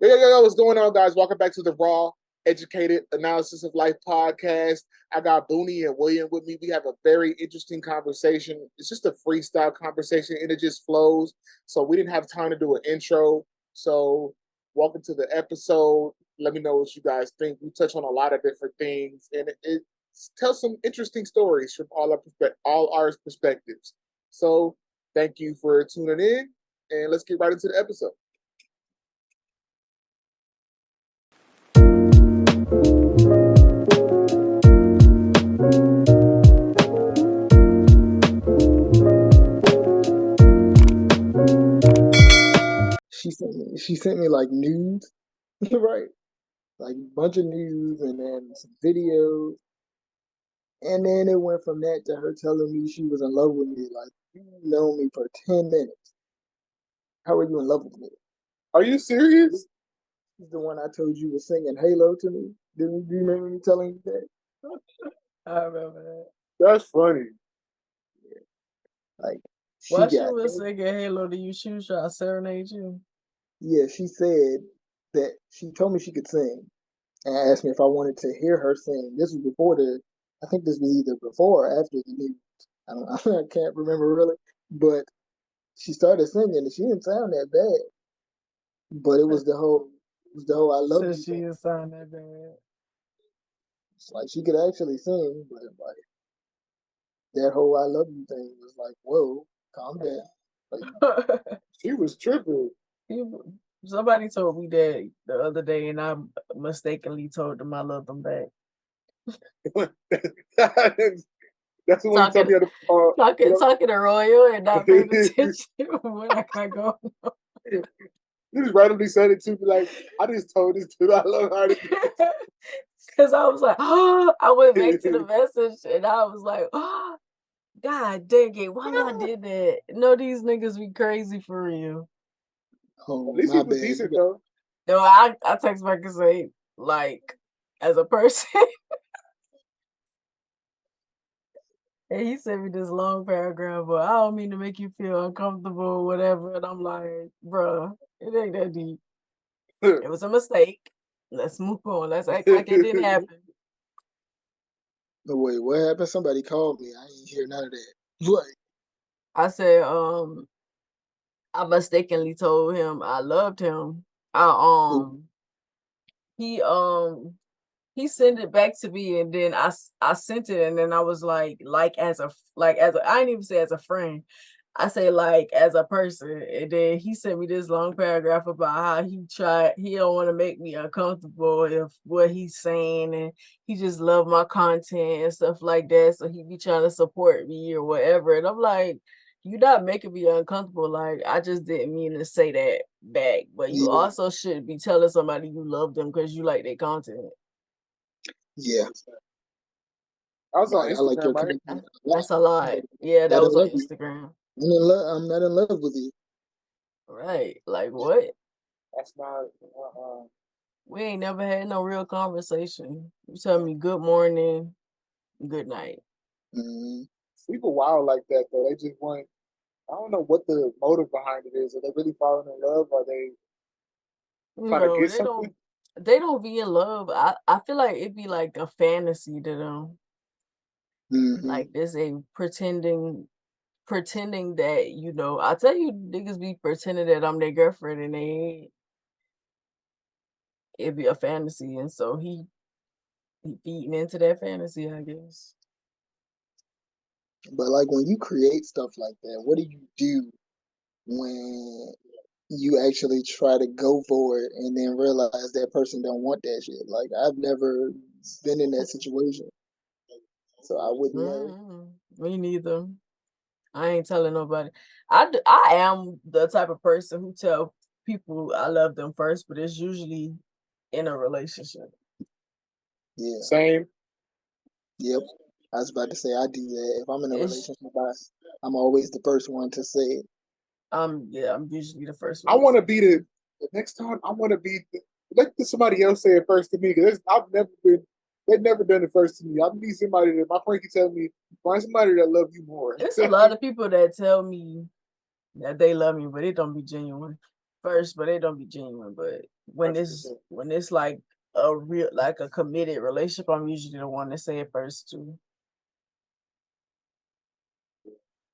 What's going on, guys? Welcome back to the Raw Educated Analysis of Life podcast. I got Boonie and William with me. We have a very interesting conversation. It's just a freestyle conversation and it just flows. So we didn't have time to do an intro. So welcome to the episode. Let me know what you guys think. We touch on a lot of different things and it tells some interesting stories from all our perspectives. So thank you for tuning in and let's get right into the episode. She sent me like news, right? Like a bunch of news and then some videos. And then it went from that to her telling me she was in love with me. Like, you know me for 10 minutes. How are you in love with me? Are you serious? This is the one I told you was singing Halo to me. Do you remember me telling you that? I remember that. That's funny. Like, While she was singing Halo to you, she was trying to serenade you. Yeah, she said that she told me she could sing and asked me if I wanted to hear her sing. This was before I think this was either before or after the news. I can't remember really, but she started singing and she didn't sound that bad. But it was the whole I love you. She didn't sound that bad. It's like she could actually sing, but like that whole I love you thing was like, whoa, calm down. Like, she was tripping. Somebody told me that the other day, and I mistakenly told them I love them back. That's what you told me. Talking to Royal and not paying attention to what I got going on. You just randomly said it to me, like, I just told this dude I love her. Because I was like, oh, I went back to the message and I was like, oh, God dang it, why I did that? No, these niggas be crazy for real. Oh, at least he was decent, though. No, I text back and say, like, as a person. And he sent me this long paragraph, but I don't mean to make you feel uncomfortable or whatever. And I'm like, bruh, it ain't that deep. It was a mistake. Let's move on. Let's act like it didn't happen. No, wait, what happened? Somebody called me. I ain't hear none of that. What? I said, I mistakenly told him I loved him. He sent it back to me, and then I sent it, and then I was like as a I didn't even say as a friend. I say like as a person, and then he sent me this long paragraph about how he don't want to make me uncomfortable if what he's saying, and he just love my content and stuff like that, so he be trying to support me or whatever. And I'm like, you're not making me uncomfortable. Like, I just didn't mean to say that back, but you also shouldn't be telling somebody you love them because you like their content. Yeah. I was on Instagram, right? That's a lot. Yeah, that was on Instagram. I'm not in love with you. Right. Like, what? That's not... We ain't never had no real conversation. You tell me good morning, good night. Mm-hmm. People wild like that, though. They just want... I don't know what the motive behind it is. Are they really falling in love? Are they trying to get something? They don't be in love. I feel like it'd be like a fantasy to them. Mm-hmm. Like this ain't pretending that, you know, I tell you, niggas be pretending that I'm their girlfriend and they ain't. It'd be a fantasy, and so he feeding into that fantasy, I guess. But like when you create stuff like that, what do you do when you actually try to go for it and then realize that person don't want that shit? Like, I've never been in that situation, so I wouldn't know. Me neither. I ain't telling nobody. I am the type of person who tell people I love them first, but it's usually in a relationship. Yeah. Same. Yep. I was about to say I do that. If I'm in a relationship, I'm always the first one to say it. Yeah, I'm usually the first one. I want to be the next time. I want to be let somebody else say it first to me because they've never done it first to me. I need somebody that my friend can tell me, find somebody that love you more. There's a lot of people that tell me that they love me, but it don't be genuine. first, but they don't be genuine. But when it's like a real, like a committed relationship, I'm usually the one to say it first too.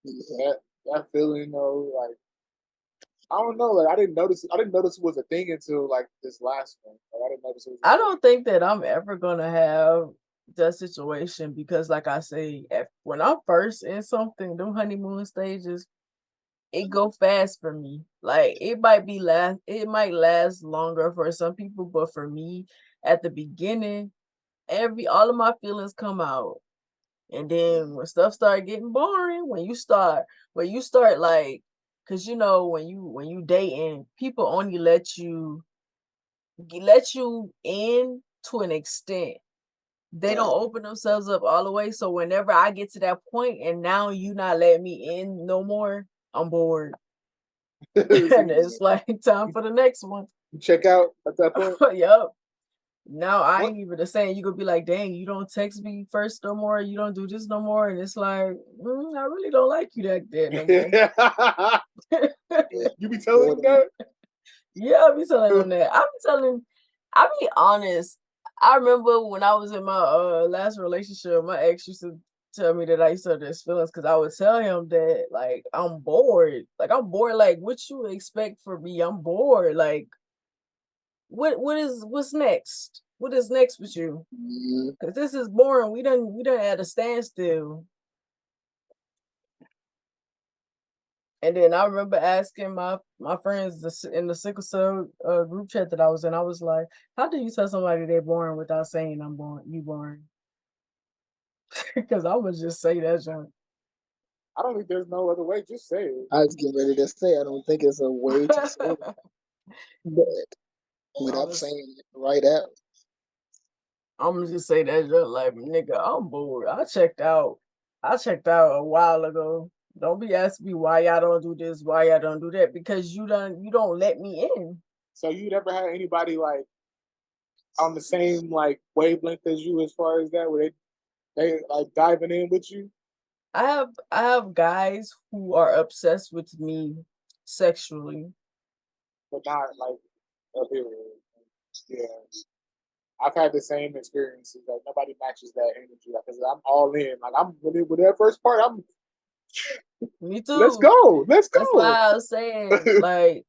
That feeling though, like I don't know, like I didn't notice it was a thing until like this last one. Like, I didn't notice it was I don't think that I'm ever gonna have that situation because, like I say, when I'm first in something, them honeymoon stages, it go fast for me. Like it might last longer for some people, but for me, at the beginning, all of my feelings come out. And then when stuff start getting boring, when you start like, cause when you dating, people only let you in to an extent. They don't open themselves up all the way. So whenever I get to that point and now you not letting me in no more, I'm bored. And it's like time for the next one. Check out at that point. Yup. Now I ain't even the same. You could be like, dang, you don't text me first no more. You don't do this no more. And it's like, I really don't like you that no more. You be telling them that? Yeah, I be telling them that. I be honest. I remember when I was in my last relationship, my ex used to tell me that I used to have these feelings because I would tell him that like I'm bored. Like I'm bored. Like what you expect for me? I'm bored. Like what's next? What is next with you? Because this is boring. We done at a standstill. And then I remember asking my friends in the sickle cell group chat that I was in. I was like, "How do you tell somebody they're boring without saying I'm boring? You boring?" Because I would just say that junk. I don't think there's no other way. Just say it. I was getting ready to say I don't think it's a way to say it, but without saying it right out. I'm gonna just say that junk like, nigga, I'm bored. I checked out. A while ago. Don't be asking me why y'all don't do this, why y'all don't do that, because you don't let me in. So you never had anybody like on the same like wavelength as you as far as that, where they like diving in with you? I have guys who are obsessed with me sexually, but not like up here. Yeah, I've had the same experiences. Like nobody matches that energy. Like, cause I'm all in. Like I'm with that first part. I'm. Me too. Let's go. Let's go. That's why I was saying, like,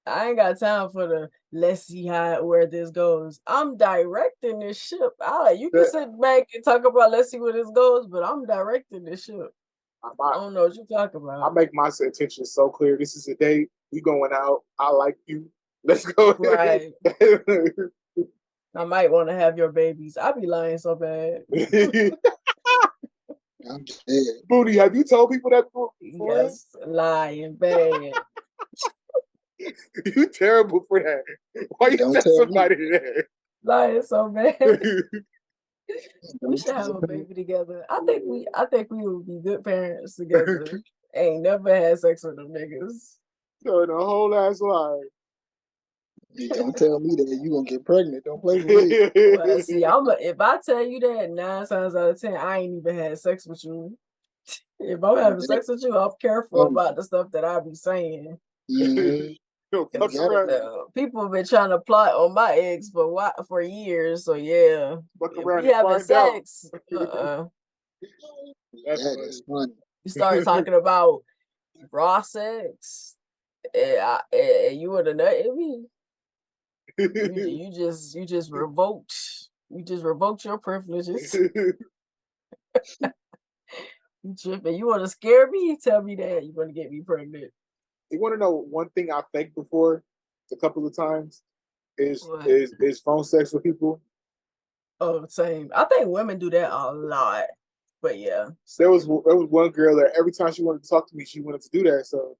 I ain't got time for the let's see where this goes. I'm directing this ship. You can sit back and talk about let's see where this goes, but I'm directing this ship. I don't know what you're talking about. I make my intentions so clear. This is a date. We going out. I like you. Let's go. Right. I might want to have your babies. I be lying so bad. I'm dead. Boonie, have you told people that before? Yes, lying bad. You terrible for that. Why you tell somebody that? Lying so bad. We should have a baby together. I think we would be good parents together. Ain't never had sex with them niggas. So the whole ass lie. Don't tell me that you gonna get pregnant. Don't play with me. Well, see, if I tell you that 9 times out of 10, I ain't even had sex with you. If I'm having sex with you, I'm careful about the stuff that I be saying. People have been trying to plot on my ex for years, so yeah. If we having sex, That's funny. You start talking about raw sex, and you would have known. You just revoked your privileges. You tripping? You want to scare me? Tell me that you want to get me pregnant. You want to know one thing I faked before a couple of times is phone sex with people. Oh, same. I think women do that a lot, but yeah. There was one girl that every time she wanted to talk to me, she wanted to do that. So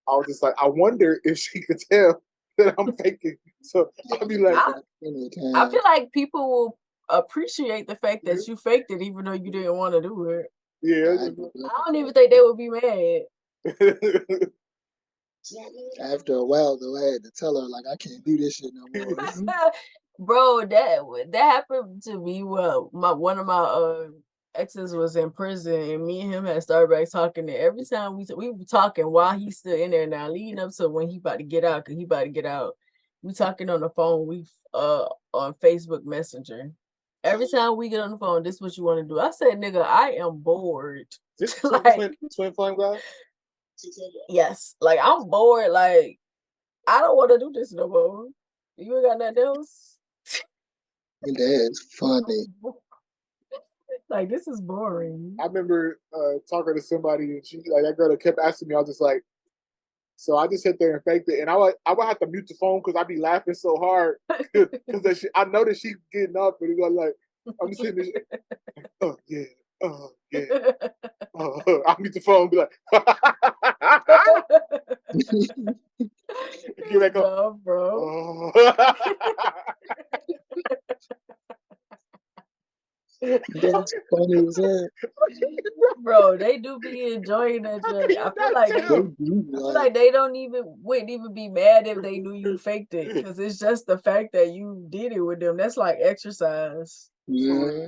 I was just like, I wonder if she could tell that I'm faking. So I'd be like, I feel like people will appreciate the fact that you faked it, even though you didn't want to do it. Yeah, I don't even think they would be mad. After a while, though, I had to tell her like I can't do this shit no more. Bro, that happened to me. Well, one of my exes was in prison, and me and him had started back talking. And every time we were talking while he's still in there now, leading up to when he about to get out, cause he about to get out. We talking on the phone. We on Facebook Messenger. Every time we get on the phone, this is what you want to do. I said, nigga, I am bored. This Like, twin flame guy. yes, like I'm bored. Like I don't want to do this no more. You ain't got nothing else. That's funny. Like this is boring. I remember talking to somebody, and she like that girl that kept asking me. I was just like, so I just sit there and faked it, and I would have to mute the phone because I'd be laughing so hard because I know that she's getting up, and it's like I'm just sitting there, oh yeah, oh yeah, I'll mute the phone, and be like, get back up, no, bro. That's funny as hell. Bro, they do be enjoying that joke. I feel like they wouldn't even be mad if they knew you faked it, because it's just the fact that you did it with them. That's like exercise. Yeah.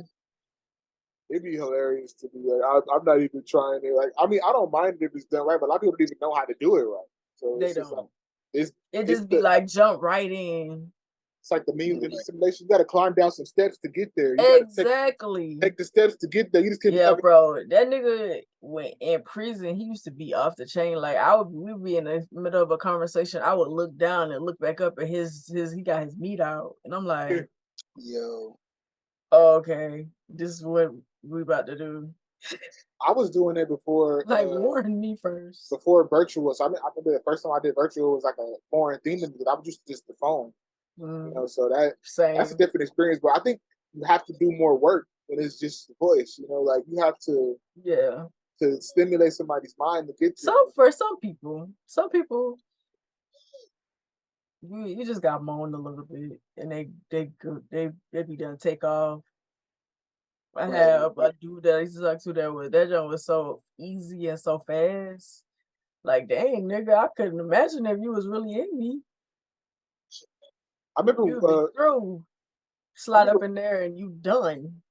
It'd be hilarious to be like, I'm not even trying to like. I mean, I don't mind if it's done right, but a lot of people don't even know how to do it right. So They it's just don't. Like, it just be like jump right in. It's like the memes in the simulation. You got to climb down some steps to get there. Exactly. Take the steps to get there. You just can't. Bro. That nigga went in prison. He used to be off the chain. Like we'd be in the middle of a conversation. I would look down and look back up at he got his meat out, and I'm like, yo, oh, okay, this is what we about to do. I was doing it before. Like warn me first. Before virtual. So I remember the first time I did virtual was like a foreign thing to me because I was just the phone. You know, so that's a different experience. But I think you have to do more work when it's just voice. You know, like you have to to stimulate somebody's mind to get to. For some people, you just got moaned a little bit, and they be done take off. I have a dude that I used to talk to that job was so easy and so fast. Like, dang, nigga, I couldn't imagine if you was really in me. I remember through. Slide up in there and you done.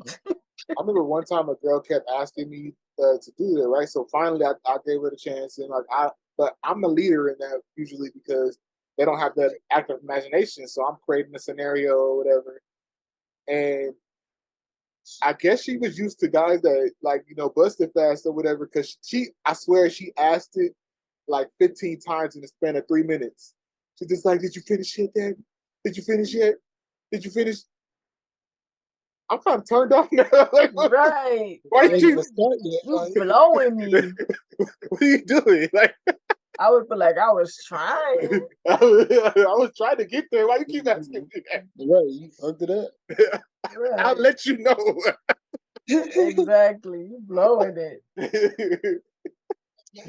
I remember one time a girl kept asking me to do that, right? So finally, I gave her the chance, and but I'm the leader in that usually because they don't have that active imagination. So I'm creating a scenario or whatever, and I guess she was used to guys that like busted fast or whatever. Because I swear, she asked it like 15 times in the span of 3 minutes. She's just like, "Did you finish yet, Dad? Did you finish yet? Did you finish?" I'm kind of turned off now. Like, right. Why you blowing me? What are you doing? Like, I would feel like I was trying. I was trying to get there. Why you keep asking me that? Right, you fucked it up. Right. I'll let you know. Exactly. You blowing it.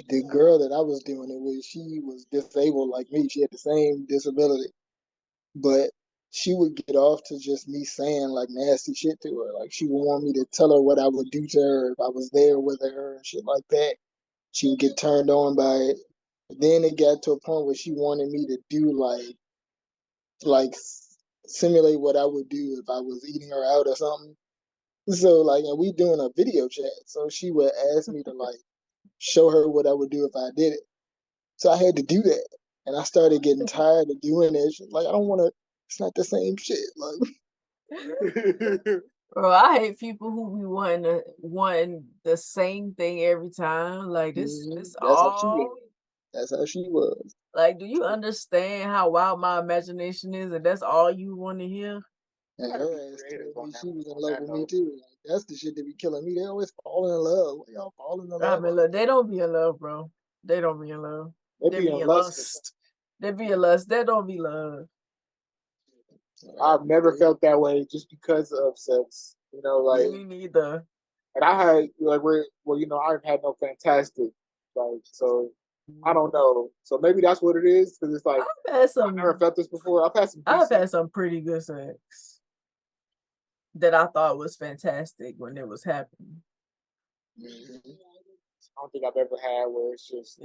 The girl that I was doing it with, she was disabled like me. She had the same disability. But she would get off to just me saying like nasty shit to her. Like she would want me to tell her what I would do to her if I was there with her and shit like that. She would get turned on by it. But then it got to a point where she wanted me to do like simulate what I would do if I was eating her out or something. So like, and we doing a video chat. So she would ask me to like show her what I would do if I did it. So I had to do that. And I started getting tired of doing it. Like, I don't want to, it's not the same shit. Like, bro, I hate people who be wanting the same thing every time. Like this all. That's how she was. Like, do you understand how wild my imagination is, and that's all you want to hear? And her ass told me she was in love with me too. Like, that's the shit that be killing me. They always falling in love. Y'all falling in love? I mean, look, they don't be in love, bro. They don't be in love. They be in lust. They be in lust. They don't be love. I've never felt that way just because of sex. You know, like me neither. And I had like I've had no fantastic, like so. I don't know. So maybe that's what it is because it's like I've never felt this before. I've had some pretty good sex that I thought was fantastic when it was happening. Mm-hmm. I don't think I've ever had where it's just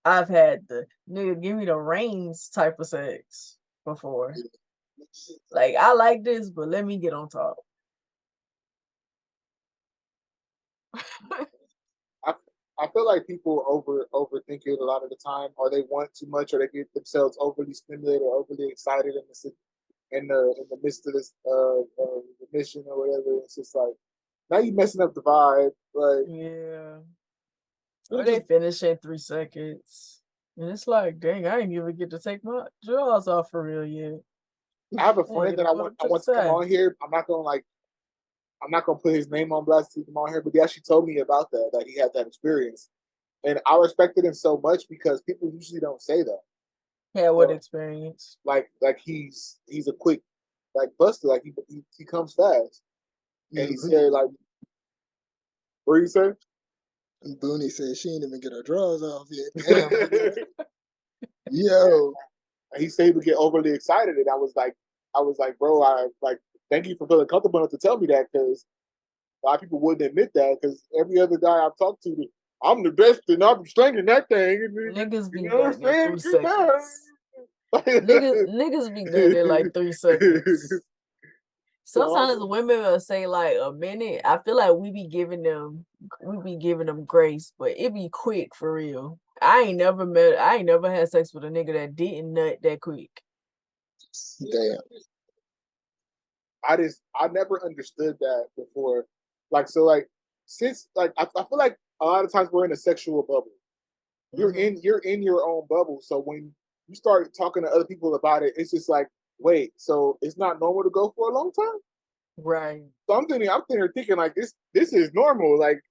I've had the nigga give me the reins type of sex before. Like I like this, but let me get on top. I I feel like people overthink it a lot of the time, or they want too much, or they get themselves overly stimulated or overly excited in the midst of this the mission or whatever. It's just like now you messing up the vibe. Like Yeah. you Or they just finish in 3 seconds. And it's like, dang, I didn't even get to take my drawers off for real yet. I have a I ain't friend get that to put them I to the want to come side. on here. I'm not gonna put his name on blast to come on here, but he actually told me about that he had that experience, and I respected him so much because people usually don't say that. Yeah, what So, experience? like he's a quick like buster, like he comes fast, and Yeah, he said like, what do you say? Boonie said she didn't even get her drawers off yet. Damn, yo, He said he would get overly excited, and I was like, bro, I like thank you for feeling comfortable enough to tell me that because a lot of people wouldn't admit that because every other guy I've talked to, I'm the best and I'm slinging that thing. Niggas You be know what nutting in I'm 3 seconds. Niggas be nutting in like 3 seconds. Sometimes so women will say like a minute. I feel like we be giving them grace, but it be quick for real. I ain't never had sex with a nigga that didn't nut that quick. damn. I never understood that before. Like so like since like I feel like a lot of times we're in a sexual bubble. Hmm. You're in your own bubble. So when you start talking to other people about it, it's just like, wait, so it's not normal to go for a long time? Right. So I'm thinking like this is normal. Like,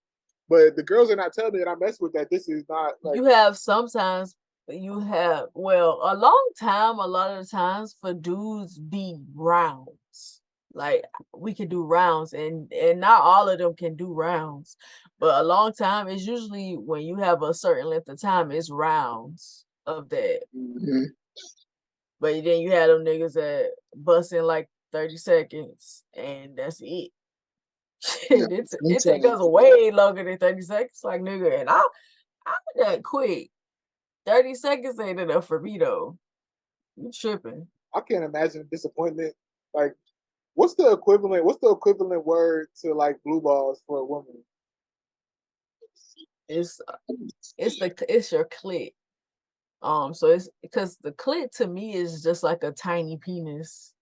but the girls are not telling me that I mess with that. This is not like You have sometimes you have well a long time a lot of the times for dudes be rounds. Like we can do rounds and not all of them can do rounds. But a long time is usually when you have a certain length of time, it's rounds of that. Mm-hmm. But then you have them niggas that bust in like 30 seconds and that's it. Yeah, It take us sometimes, way longer than 30 seconds. Like nigga, and I'm that quick. 30 seconds ain't enough for me though. You tripping. I can't imagine disappointment. Like, what's the equivalent word to like blue balls for a woman? It's it's your clit. So it's because the clit to me is just like a tiny penis.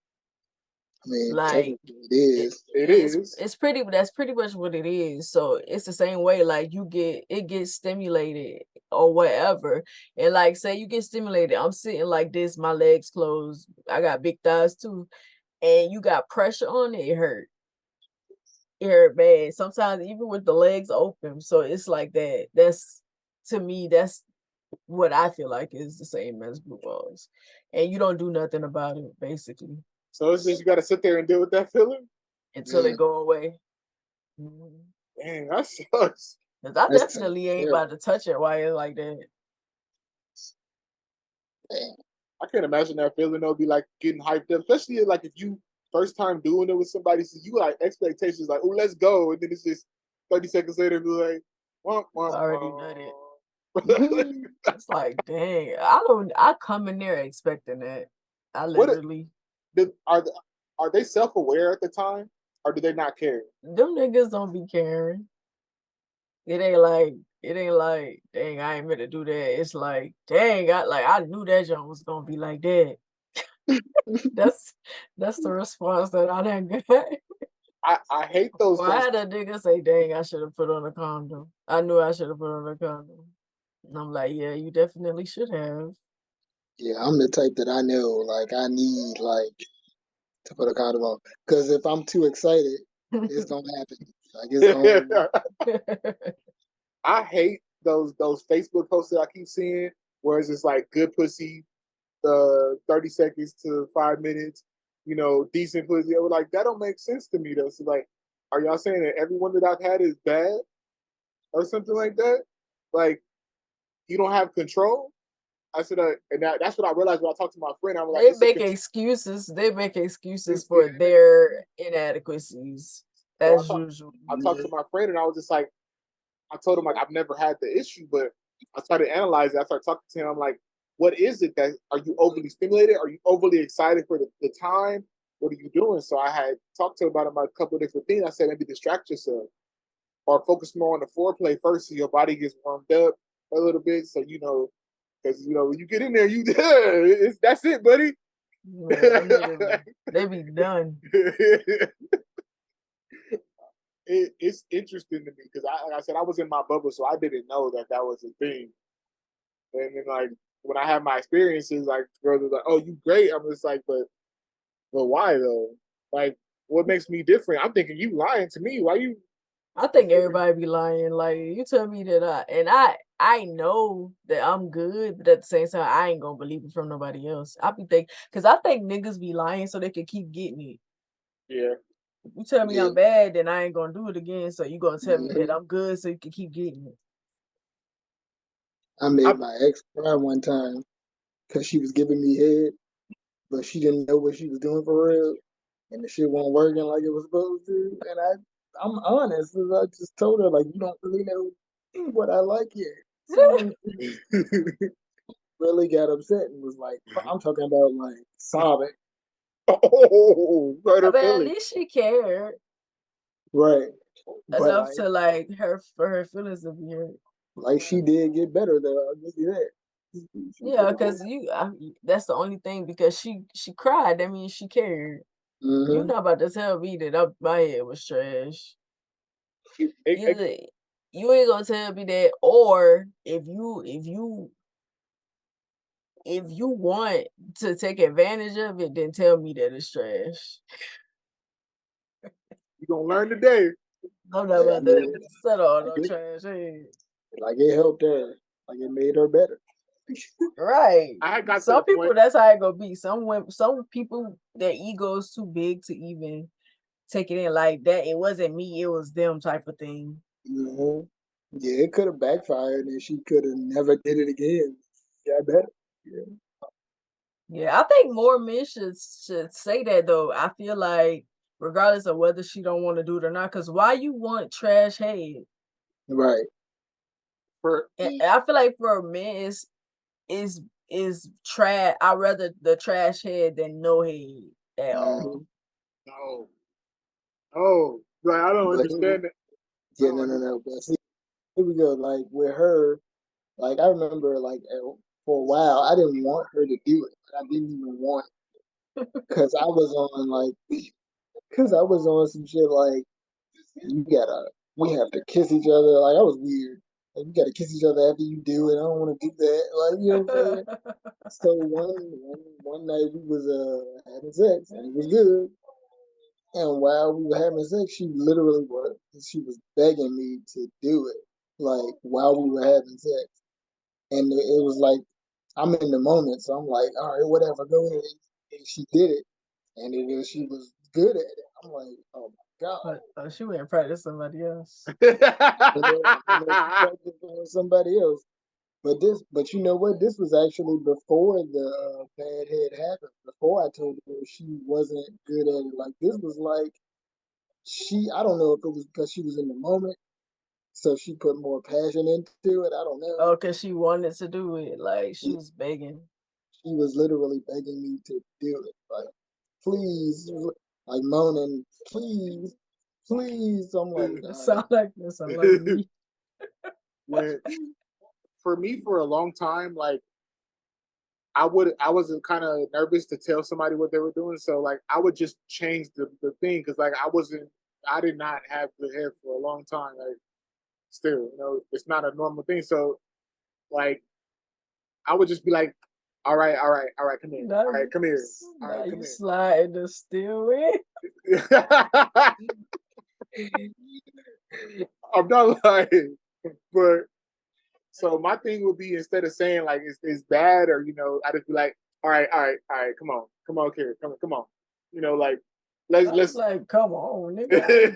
I mean, Like technically it is. It is. it's pretty that's pretty much what it is. So it's the same way like it gets stimulated or whatever. And like say you get stimulated, I'm sitting like this, my legs closed. I got big thighs too. And you got pressure on it, it hurt. It hurt bad. Sometimes even with the legs open. So it's like that. That's to me, that's what I feel like is the same as blue balls. And you don't do nothing about it, basically, So it's just you got to sit there and deal with that feeling. until they Yeah, go away. Mhm. Dang, that sucks. 'Cause I that's definitely ain't terrible. about to touch it while it's like that. Damn. I can't imagine that feeling though. Be like getting hyped up, especially like if you first time doing it with somebody, so you like expectations like, oh, let's go, and then it's just 30 seconds later, be like, womp, womp, Already done it. womp. It's like, dang, I come in there expecting that. I What literally are they self aware at the time, or do they not care? them niggas don't be caring. It ain't like, dang, I ain't meant to do that. It's like, dang, I knew that jump was gonna be like that. That's that's the response that I done got. I hate those Or I those. had a nigga say, dang, I should have put on a condom. I knew I should have put on a condom. And I'm like, yeah, you definitely should have. Yeah, I'm the type that I know, like, I need, like, to put a condom on. Because if I'm too excited, it's going to happen. Like, it's going I hate those Facebook posts that I keep seeing, where it's just like good pussy, 30 seconds to 5 minutes, decent pussy. I was like, that don't make sense to me though. So like, are y'all saying that everyone that I've had is bad or something like that? Like, you don't have control? I said, that's what I realized when I talked to my friend. I was like, They it's a make control. excuses. They make excuses Yeah. for their inadequacies, So as usual. I talked to my friend and I was just like, I told him like I've never had the issue, but I started analyzing. I started talking to him. I'm like, what is it that are you overly stimulated? Are you overly excited for the time? What are you doing? So I had talked to him about a couple of different things. I said maybe distract yourself. or focus more on the foreplay first, so your body gets warmed up a little bit. So because when you get in there, that's it, buddy. Man, they be done. It's interesting to me because like I said, I was in my bubble, so I didn't know that was a thing. And then like when I have my experiences, like girls are like, "Oh, you great." I'm just like, but why though? Like, what makes me different? I'm thinking you lying to me. Why you? I think everybody be lying. Like you tell me that I know that I'm good, but at the same time I ain't gonna believe it from nobody else. I be think because I think niggas be lying so they can keep getting it. Yeah. You tell me Yeah. I'm bad, then I ain't gonna do it again. So you gonna tell me that Mhm. I'm good so you can keep getting it. I made my ex cry one time because she was giving me head, but she didn't know what she was doing for real, and the shit wasn't working like it was supposed to. And I'm honest, I just told her like, you don't really know what I like yet. So really got upset and was like, I'm talking about like sobbing. Oh, hurt I her mean, at feelings. least she cared Right. But enough to like her for her feelings to be hurt. like she did get better though. I'll give you that. She Yeah, did get. because that's the only thing because she cried. That means she cared. You Mm-hmm. not about to tell me that my head was trash. It, Either you ain't gonna tell me that, or if you want to take advantage of it, then tell me that it's trash. you gonna learn today. I'm not Like I about to mean, settle on no it, trash. Hey. like it helped her. Like it made her better. Right. I had got to the Some people point. that's how it gonna be. Some people their ego is too big to even take it in like that. It wasn't me, it was them type of thing. Mm-hmm. Yeah, it could have backfired, and she could have never did it again. Got better. Yeah. Yeah, I think more men should say that though. I feel like regardless of whether she don't want to do it or not, because why you want trash head? Right. For And I feel like for a man is is trash. I'd rather the trash head than no head at Mm-hmm. all. no, no, like I don't But understand it. I yeah, don't no. understand. But see, here we go. Like with her, like I remember, like for a while, I didn't want her to do it. I didn't even want because I was on like because I was on some shit like you gotta we have to kiss each other. Like I was weird. Like you gotta kiss each other after you do it. I don't want to do that. Like you know what I'm saying. So one night we was having sex and it was good. And while we were having sex, she was begging me to do it, like while we were having sex. And it was like I'm in the moment, so I'm like, all right, whatever, go ahead. And she did it, and she was good at it. I'm like, oh my god. But she went and practice somebody else. And then she practiced on somebody else. But you know what? This was actually before the bad head happened. Before I told her she wasn't good at it. Like this was like I don't know if it was because she was in the moment, so she put more passion into it. I don't know. Oh, because she wanted to do it. Like she Yeah, was begging. she was literally begging me to do it. Like, please, like moaning, please, please. I'm like, all That sound like me. when for me for a long time, like I was kind of nervous to tell somebody what they were doing, so like I would just change the thing because like I did not have good hair for a long time. Like still, it's not a normal thing. So like I would just be like, all right, come here, Now all right, you, come here, all now right, come you slide in the still in. here. I'm not lying, but so my thing would be instead of saying like it's bad or I just be like, all right, come on, Carrie, come on, like I'm let's. like, come on, nigga, I ain't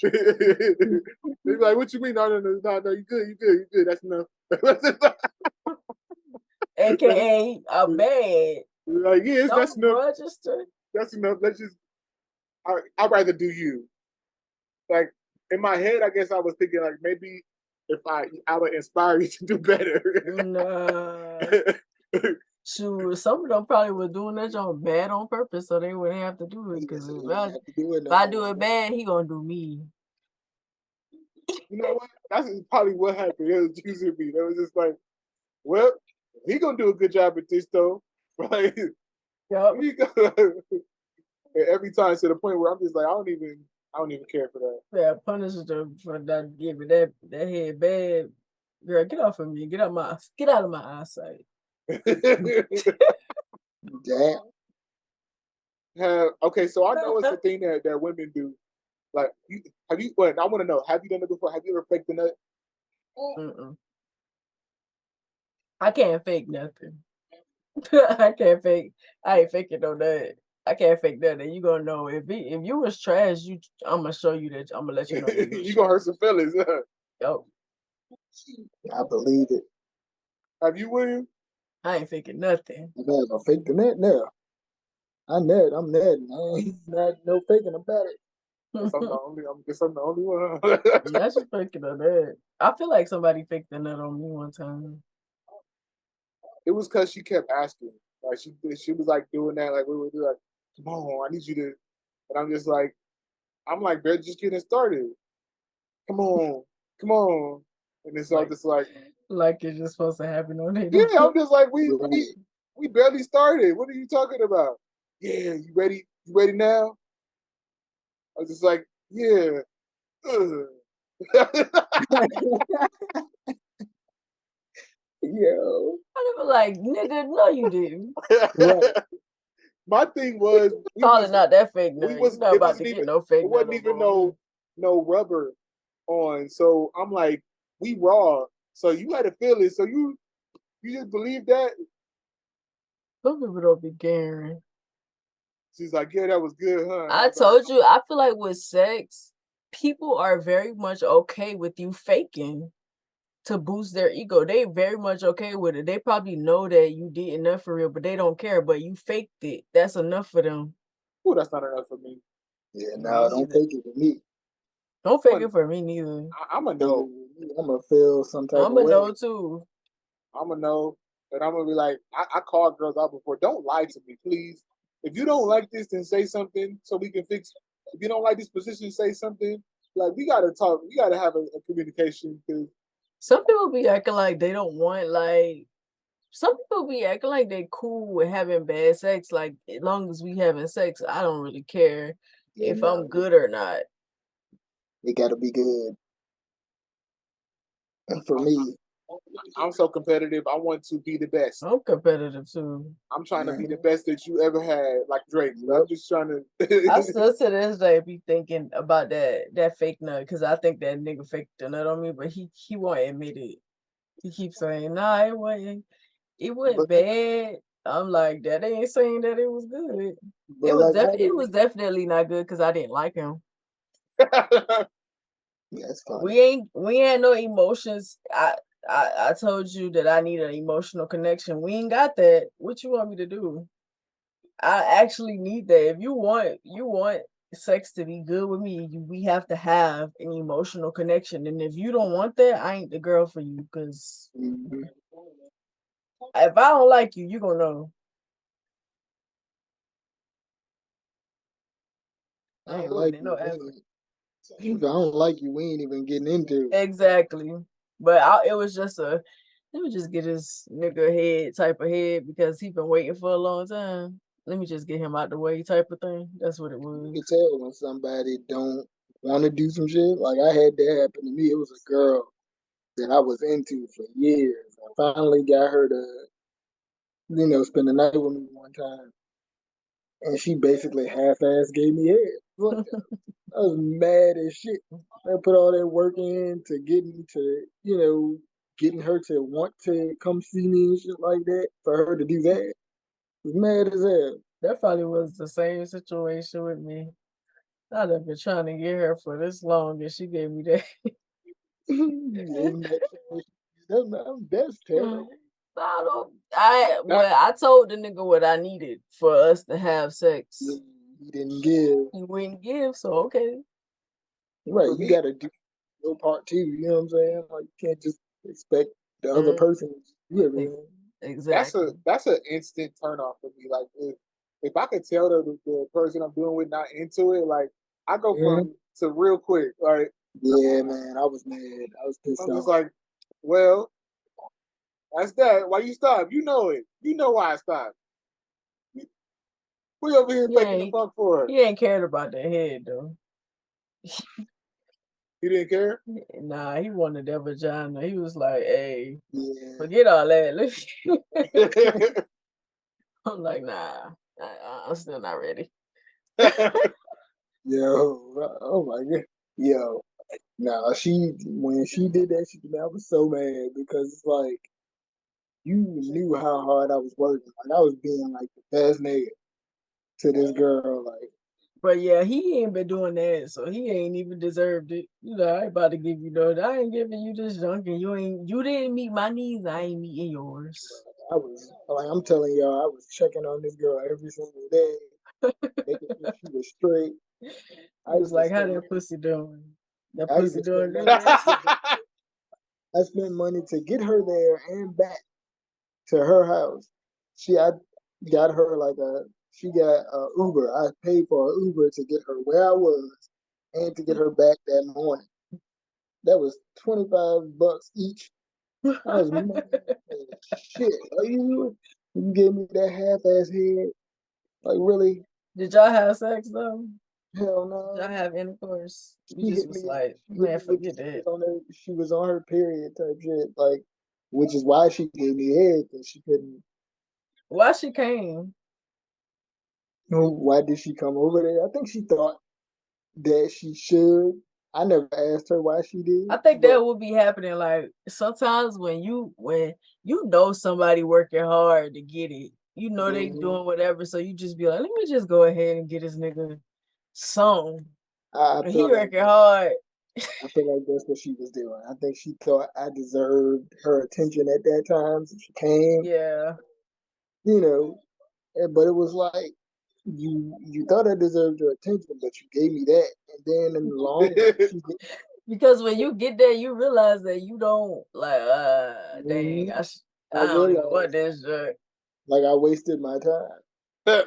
They done. be like, what you mean? No, you good. That's enough. AKA, I'm bad. Like, yes, that's Don't enough. register. That's enough. Let's just. I'd rather do you. Like in my head, I guess I was thinking like maybe if I would inspire you to do better. Nah. Shoot, some of them probably were doing that job bad on purpose, so they wouldn't have to do it. right. Because So if they wouldn't have to do it if no I do more. it bad, he gonna do me. You know what? That's probably what happened. It was using me. That was just like, well, he gonna do a good job at this though. Right? Yep. And every time to the point where I'm just like, I don't even care for that. Yeah, punish them for not giving that head bad. Girl, get off of me. Get out of my eyesight. Damn. Okay, so I know it's a thing that women do. Like, have you? Wait, I want to know. Have you done it before? Have you ever faked a nut? Mm-mm. I can't fake nothing. I can't fake. I ain't faking no nut. I can't fake nothing. You gonna know if you was trash. I'm gonna show you that. I'm gonna let you know. You gonna hurt some feelings. Huh? Yo, I believe it. Have you, William? I ain't faking nothing. I'm not faking that now. I'm nerd. I'm nerd. I ain't not no faking about it. I'm the only one. That's just faking a nut. I feel like somebody faked a nut on me one time. It was because she kept asking. Like she was like doing that. Like we would do like, come on, I need you to. And I'm like, they're just getting started. Come on. And it's all just like it's just supposed to happen on their yeah, I'm just like, we barely started. What are you talking about? Yeah, you ready? You ready now? I was just like, yeah. Yo. I never like, nigga, no you didn't. Right. My thing was Calling out that fake nut. It wasn't even no rubber on. So I'm like, we raw. So you had to feel it. So you just believe that? Some people don't be caring. She's like, yeah, that was good, huh? I told you, I feel like with sex, people are very much okay with you faking to boost their ego. They very much okay with it. They probably know that you did enough for real, but they don't care. But you faked it. That's enough for them. Oh, that's not enough for me. Yeah, no, don't fake it for me. Don't fake it for me neither. I'm a no. I'm gonna feel some type of way. I'm a no too. I'm a no, and I'm gonna be like, I called girls out before. Don't lie to me, please. If you don't like this, then say something so we can fix it. If you don't like this position, say something. Like we gotta talk. We gotta have a communication. Because some people be acting like they don't want like. Some people be acting like they cool with having bad sex. Like as long as we having sex, I don't really care if I'm good or not. It gotta be good. And for me, I'm so competitive. I want to be the best. I'm competitive too. I'm trying to be the best that you ever had, like Drake. I'm just trying to. I still to this day be thinking about that fake nut because I think that nigga faked the nut on me, but he won't admit it. He keeps saying, "Nah, it wasn't. It wasn't bad." I'm like, that ain't saying that it was good. It was definitely not good because I didn't like him. That's funny. We ain't no emotions. I told you that I need an emotional connection. We ain't got that. What you want me to do? I actually need that. If you want sex to be good with me, we have to have an emotional connection. And if you don't want that, I ain't the girl for you. Because if I don't like you, you gonna know. I don't like no effort. If I don't like you, we ain't even getting into it. Exactly. But it was just let me just get this nigga head type of head because he been waiting for a long time. Let me just get him out the way type of thing. That's what it was. You can tell when somebody don't want to do some shit. Like I had that happen to me. It was a girl that I was into for years. I finally got her to, spend the night with me one time. And she basically half-ass gave me head. I was mad as shit. I put all that work in to getting her to want to come see me and shit like that. For her to do that, I was mad as hell. That probably was the same situation with me. I'd have been trying to get her for this long, and she gave me that. That's terrible. I told the nigga what I needed for us to have sex. He didn't give. He wouldn't give, so okay. Right, you gotta do your part too. You know what I'm saying? Like you can't just expect the other person to do everything. Exactly. That's an instant turn off for me. Like if I could tell the person I'm doing with not into it, like I go from to real quick. Like Yeah, man, I was mad. I was I pissed was off. like, well, that's that. Why you stop? You know it. You know why I stopped. We over here faking the fuck for her. He ain't cared about that head though. He didn't care? Nah, he wanted that vagina. He was like, hey, Yeah. forget all that. I'm like, nah, I'm still not ready. Yo, oh my god. Yo. Nah, when she did that shit to me, I was so mad because it's like you knew how hard I was working. Like I was being like the best nigga to this girl. Like, But yeah, he ain't been doing that, so he ain't even deserved it. You know, I ain't about to give you no. I ain't giving you this junk, and you didn't meet my needs. I ain't meeting yours. I was like, I'm telling y'all, I was checking on this girl every single day, making sure she was straight. He was like, "How that pussy doing? That I pussy even spent doing money. good." I spent money to get her there and back to her house. I got her like she got a Uber. I paid for an Uber to get her where I was and to get her back that morning. That was $25 each. I was mad as shit. Like, you gave me that half-ass head. Like really? Did y'all have sex though? Hell Did y'all no. have intercourse? You She just hit was me. like, She hit man, me with forget that. she was on her period type shit. Like, which is why she gave me head because she couldn't. Why she came? Why did she come over there? I think she thought that she should. I never asked her why she did, I think but that would be happening. Like sometimes when you know somebody working hard to get it, you know they doing whatever, so you just be like, let me just go ahead and get this nigga some. I He feel like working hard. I feel like that's what she was doing. I think she thought I deserved her attention at that time, so she came. Yeah. You know, but it was like you thought I deserved your attention, but you gave me that, and then in the long run, Because when you get there, you realize that you don't like. Dang, I I don't even want realized this jerk. like I wasted my time.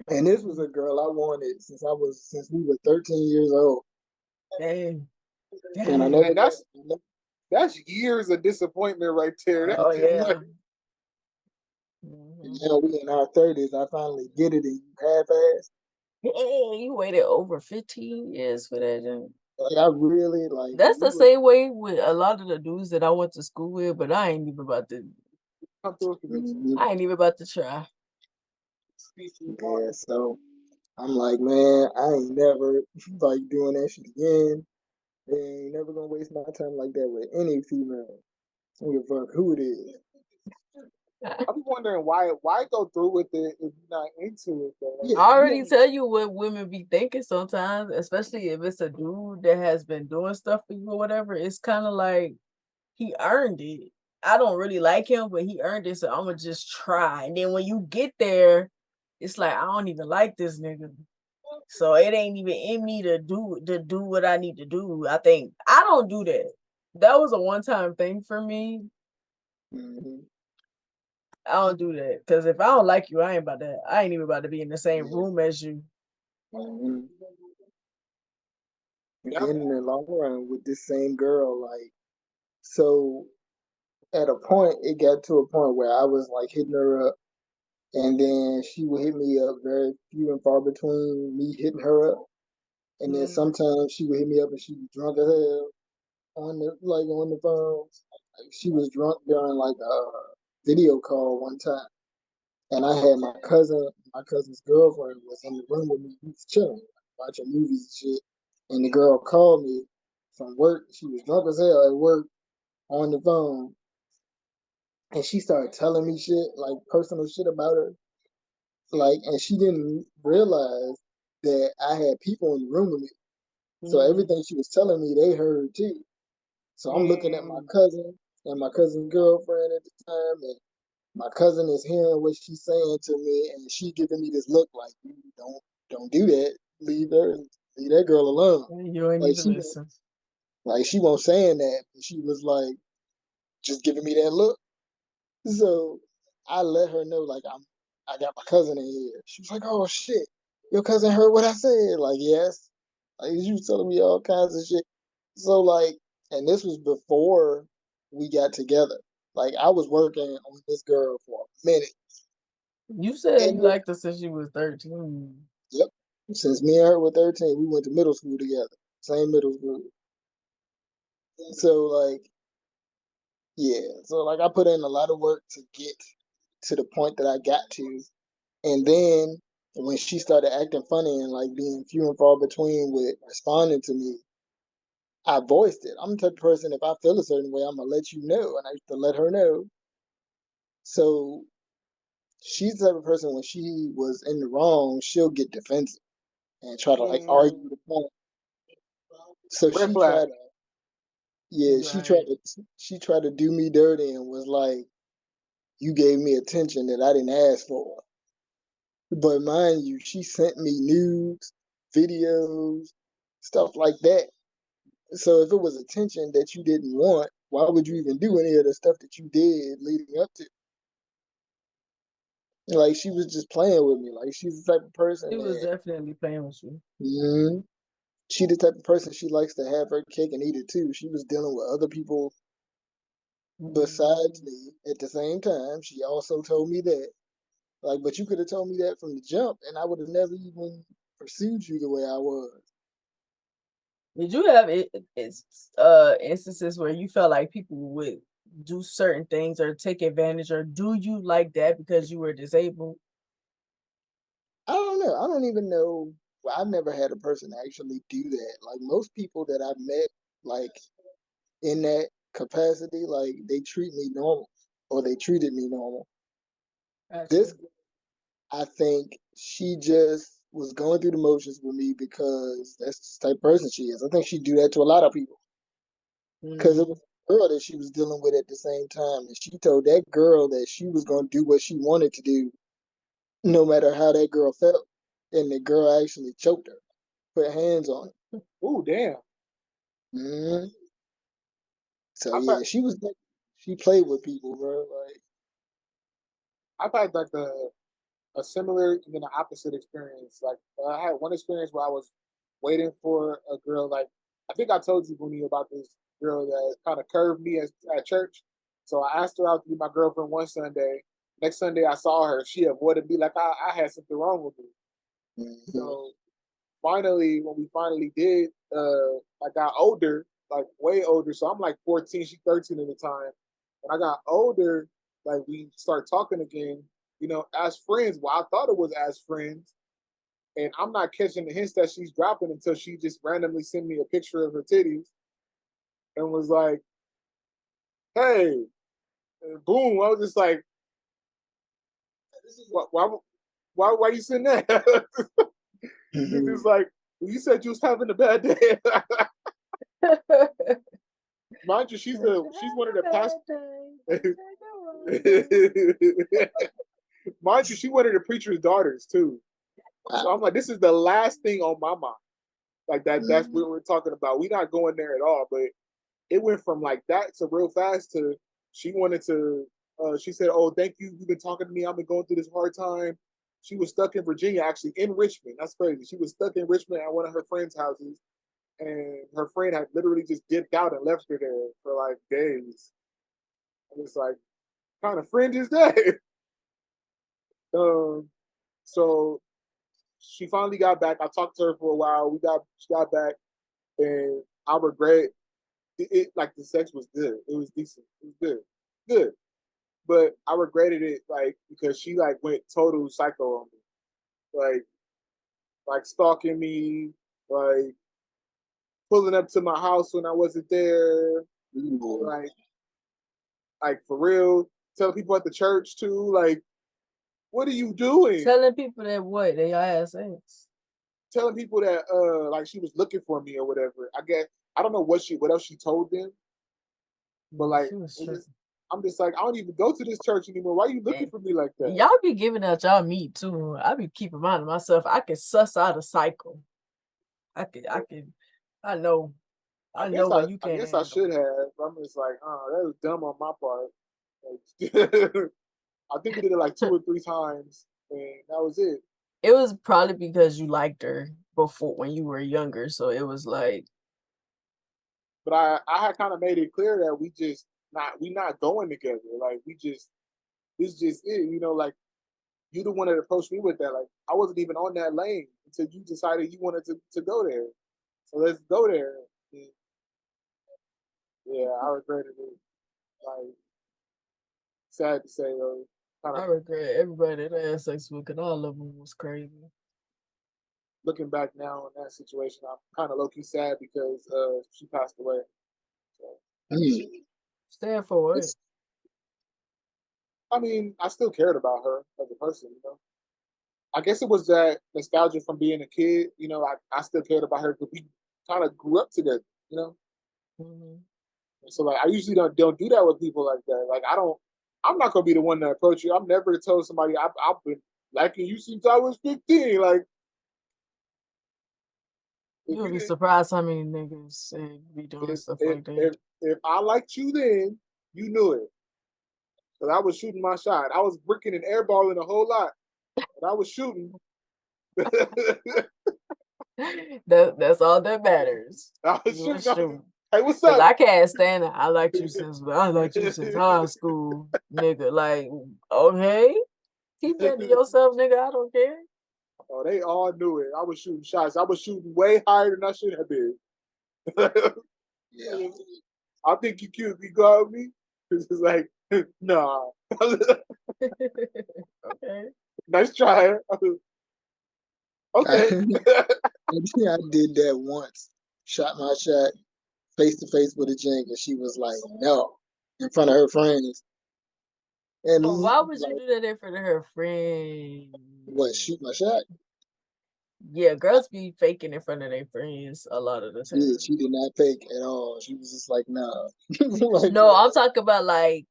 And this was a girl I wanted since we were 13 years old, Dang, and I dang. never Man, got. that's years of disappointment right there. That's Oh just yeah. like, And now we in our 30s. I finally get it, and you half-ass. Hey, you waited over 15 years for that junk. Like I really like. That's the same way with a lot of the dudes that I went to school with, but I ain't even about to. I ain't even about to try. Yeah, so I'm like, man, I ain't never like doing that shit again. I ain't never gonna waste my time like that with any female. I don't give a fuck who it is. I'm wondering why go through with it if you're not into it though. Yeah, I you already don't. tell you what women be thinking sometimes, especially if it's a dude that has been doing stuff for you or whatever. It's kind of like he earned it. I don't really like him, but he earned it, so I'm gonna just try. And then when you get there, it's like I don't even like this nigga. So it ain't even in me to do what I need to do. I think I don't do that. That was a one-time thing for me. Mm-hmm. I don't do that. Cause if I don't like you, I ain't about that. I ain't even about to be in the same Yeah. room as you. Mm-hmm. And Yep. then in the long run with this same girl, like, so at a point, it got to a point where I was like hitting her up, and then she would hit me up very few and far between me hitting her up. And then Mm, sometimes she would hit me up and she was drunk as hell on the phone. Like she was drunk during like a video call one time. And I had my cousin's girlfriend was in the room with me. We was chilling, watching movies and shit. And the girl called me from work. She was drunk as hell at work on the phone. And she started telling me shit, like personal shit about her. Like, and she didn't realize that I had people in the room with me. So mm, everything she was telling me, they heard too. So I'm looking at my mm. cousin and my cousin's girlfriend at the time, and my cousin is hearing what she's saying to me, and she giving me this look like, "You don't do that. Leave that girl alone." You ain't Like even listen. she won't saying that, but she was like just giving me that look. So I let her know like I got my cousin in here. She was like, "Oh shit, your cousin heard what I said." Like yes, like you was telling me all kinds of shit. So like, and this was before we got together. Like I was working on this girl for a minute. You said you And liked her since you was 13. yep, since me and her were 13, we went to middle school together. Same middle school. So like, yeah. So like I put in a lot of work to get to the point that I got to. And then when she started acting funny and like being few and far between with responding to me, I voiced it. I'm the type of person, if I feel a certain way, I'm gonna let you know. And I used to let her know. So she's the type of person, when she was in the wrong, she'll get defensive and try to like argue the point. So Red she flag. tried to, yeah, Right. she tried to do me dirty and was like, you gave me attention that I didn't ask for. But mind you, she sent me nudes, videos, stuff like that. So if it was attention that you didn't want, why would you even do any of the stuff that you did leading up to? Like she was just playing with me. Like she's the type of person She was that, definitely playing with you. she the type of person, she likes to have her cake and eat it too. She was dealing with other people besides Mhm. me at the same time. She also told me that. Like, but you could have told me that from the jump, and I would have never even pursued you the way I was. Did you have instances where you felt like people would do certain things or take advantage, or do you like that because you were disabled? I don't know. I don't even know. Well, I've never had a person actually do that. Like most people that I've met, like in that capacity, like they treat me normal or they treated me normal. Gotcha. This, I think she just was going through the motions with me because that's the type of person she is. I think she'd do that to a lot of people because it Mm. was a girl that she was dealing with at the same time. And she told that girl that she was going to do what she wanted to do, no matter how that girl felt. And the girl actually choked her, put hands on her. Ooh, damn. hmm So I've had yeah, she played with people, bro. Like, I've had like a similar and then an opposite experience. Like I had one experience where I was waiting for a girl. Like I think I told you, Boonie, about this girl that kind of curved me at church. So I asked her out to be my girlfriend one Sunday. Next Sunday I saw her. She avoided me like I had something wrong with me. hmm So finally, when we finally did, I got older, like way older. So I'm like 14, she 13 at the time. When I got older, like we start talking again, as friends. Well, I thought it was as friends. And I'm not catching the hints that she's dropping until she just randomly sent me a picture of her titties and was like, hey, and boom. I was just like, why you send that? It's just like, well, you said you was having a bad day. Mind you, she's one of the past. Mind you, she one of the preacher's daughters too. So I'm wow. like, this is the last thing on my mind. Like that's hmm what we're talking about. We not going there at all. But it went from like that to real fast to she wanted to she said, oh, thank you. You've been talking to me. I've been going through this hard time. She was stuck in Virginia, actually in Richmond. That's crazy. She was stuck in Richmond at one of her friends' houses. And her friend had literally just dipped out and left her there for like days. And it's like, kind of friend is that? um, so she finally got back. I talked to her for a while. She got back, and I regret it. Like the sex was good. It was decent. It was good. But I regretted it, like because she like went total psycho on me, like stalking me, like pulling up to my house when I wasn't there, like like for real, telling people at the church too, like what are you doing? Telling people that what they ass ass. Telling people that like she was looking for me or whatever. I guess I don't know what else she told them, but like She was it just tripping. I'm just like I don't even go to this church anymore. Why are you looking And for me like that? y'all be giving out y'all meat too. I be keeping mine to myself. I can suss out a cycle. I know. I know when you I can't guess I handle. should have. I'm just like, oh, that was dumb on my part. Like, I think we did it like two or three times, and that was it. It was probably because you liked her before when you were younger. So it was like But I had kind of made it clear that we not going together. Like this just it. You know, like you the one that approached me with that. Like I wasn't even on that lane until you decided you wanted to go there. So let's go there. Yeah, I regretted it. Like sad to say though. Kind I of regret everybody that I had sex with, because all of them was crazy. looking back now on that situation, I'm kind of low key sad because she passed away. So, Stand for it. I mean, I still cared about her as a person. You know, I guess it was that nostalgia from being a kid. You know, I still cared about her because we kind of grew up together. You know, Mm-hmm. so like I usually don't do that with people like that. Like I don't. I'm not gonna be the one to approach you. I'm never to tell somebody I've been liking you since I was 15. Like if You'll you be didn't, surprised how many niggas be doing if stuff if like that. if, if I liked you then, you knew it. Because I was shooting my shot. I was bricking and airballing a whole lot, but I was shooting. That's all that matters. I was You and shooting. shoot. Hey, what's Cause up? I can't stand it. I liked you since high school, nigga. Like, okay, keep that to yourself, nigga. I don't care. Oh, they all knew it. I was shooting shots. I was shooting way higher than I should have been. Yeah. I think you cute. You go at me. It's just like, nah. Okay. Nice try. I, Okay. I did that once. Shot my shot face to face with a jink, and she was like, "No," in front of her friends. And But why would you like, do that in front of her friend? what? Shoot my shot? Yeah, girls be faking in front of their friends a lot of the Yeah, time. she did not fake at all. She was just like, "Nah." Like, No, I'm talking about like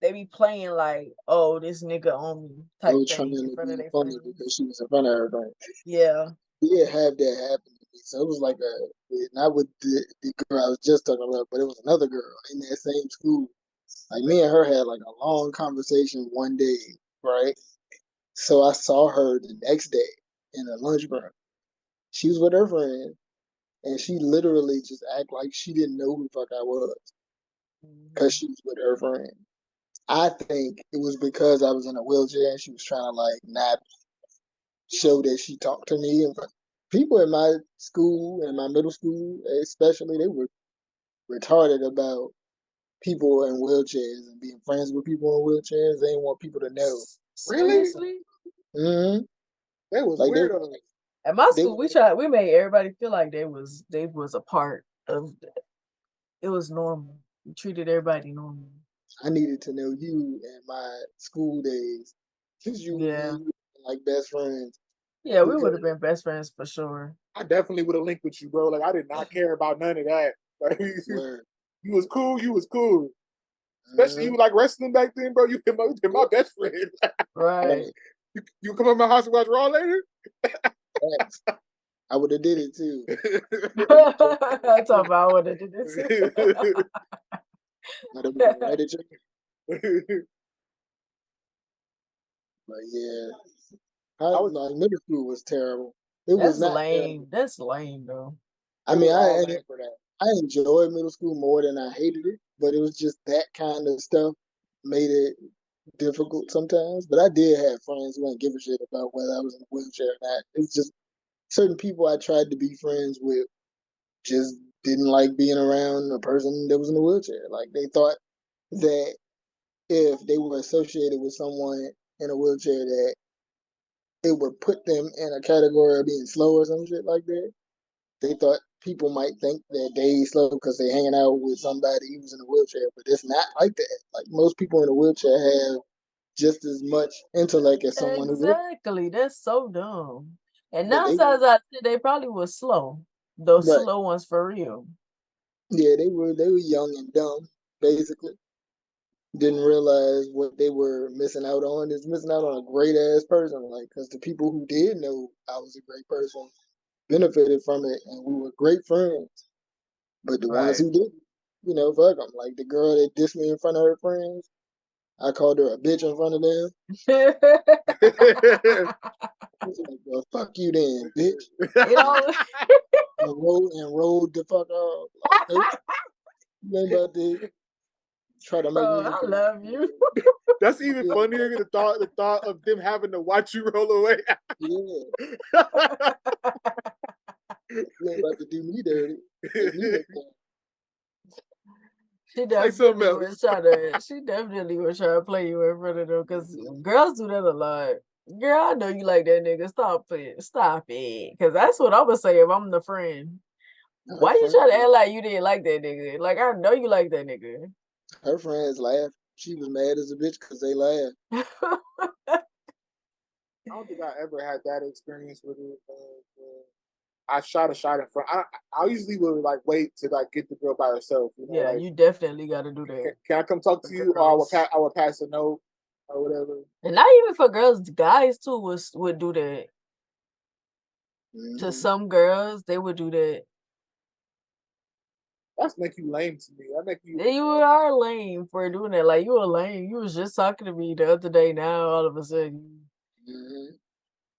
they be playing like, oh, this nigga on me I type was trying thing in to front of be their funny because friends. she was in front of her friends. Yeah. She did have that happen to me. So it was like not with the girl I was just talking about, but it was another girl in that same school. Like me and her had like a long conversation one day, right? So I saw her the next day in a lunch break. She was with her friend, and she literally just act like she didn't know who the fuck I was because she was with her friend. I think it was because I was in a wheelchair and she was trying to like not show that she talked to me. And people in my school, in my middle school, especially, they were retarded about people in wheelchairs and being friends with people in wheelchairs. They didn't want people to know. Really? Seriously? hmm They was Like weirdos. At my they, school, we made everybody feel like they was a part of it was normal. We treated everybody normal. I needed to know you in my school days because me Yeah. and you were like best friends. Yeah, we would Because have been best friends for sure. I definitely would have linked with you, bro. Like I did not care about none of that. Like where, you was cool. You was cool. Especially uh, you like wrestling back then, bro. You been my best friend. Right. like, You come to my house and watch Raw later? facts. I would have did it too. I talk about I would have did it I'd have been too. right at you. But yeah, I was like middle school was terrible. It was That's not terrible. lame. That's lame though. I it mean, was all lame for that. I enjoyed middle school more than I hated it, but it was just that kind of stuff made it difficult sometimes. But I did have friends who didn't give a shit about whether I was in a wheelchair or not. It was just certain people I tried to be friends with just didn't like being around a person that was in a wheelchair. Like they thought that if they were associated with someone in a wheelchair, that it would put them in a category of being slow or some shit like that. They thought people might think that they slow because they're hanging out with somebody who's in a wheelchair, but it's not like that. Like most people in a wheelchair have just as much intellect as someone who doesn't. Exactly. That's so dumb. And But 9 times out of 10, they probably was slow. Those right, slow ones for real. yeah, they were young and dumb, basically. Didn't realize what they were missing out on. Is missing out on a great ass person, like because the people who did know I was a great person benefited from it, and we were great friends. But the ones Right. who didn't, fuck them. Like the girl that dissed me in front of her friends, I called her a bitch in front of them. I was like, well, fuck you then, bitch. It all And rolled the fuck off. You ain't about to try to make Bro, me. I love you. That's even funnier than the thought of them having to watch you roll away. Yeah, you ain't about to do me dirty. Make me look bad. She Say something definitely else. was trying to. She definitely was trying to play you in front of them because girls do that a lot. Girl, I know you like that nigga. Stop it. Stop it. Because that's what I would say if I'm the friend. Her Why you friend, trying to act like you didn't like that nigga? Like I know you like that nigga. her friends laughed. She was mad as a bitch because they laughed. I don't think I ever had that experience with it. I shot a shot in front. I usually would like wait to like get the girl by herself. You know, Yeah, like you definitely got to do that. can I come talk For to you, or girls. I would pass a note or whatever. And not even for girls, guys too would do that. To some girls, they would do that. That's make you lame to me. That make you. You are lame for doing that. Like you were lame. You was just talking to me the other day. Now all of a sudden,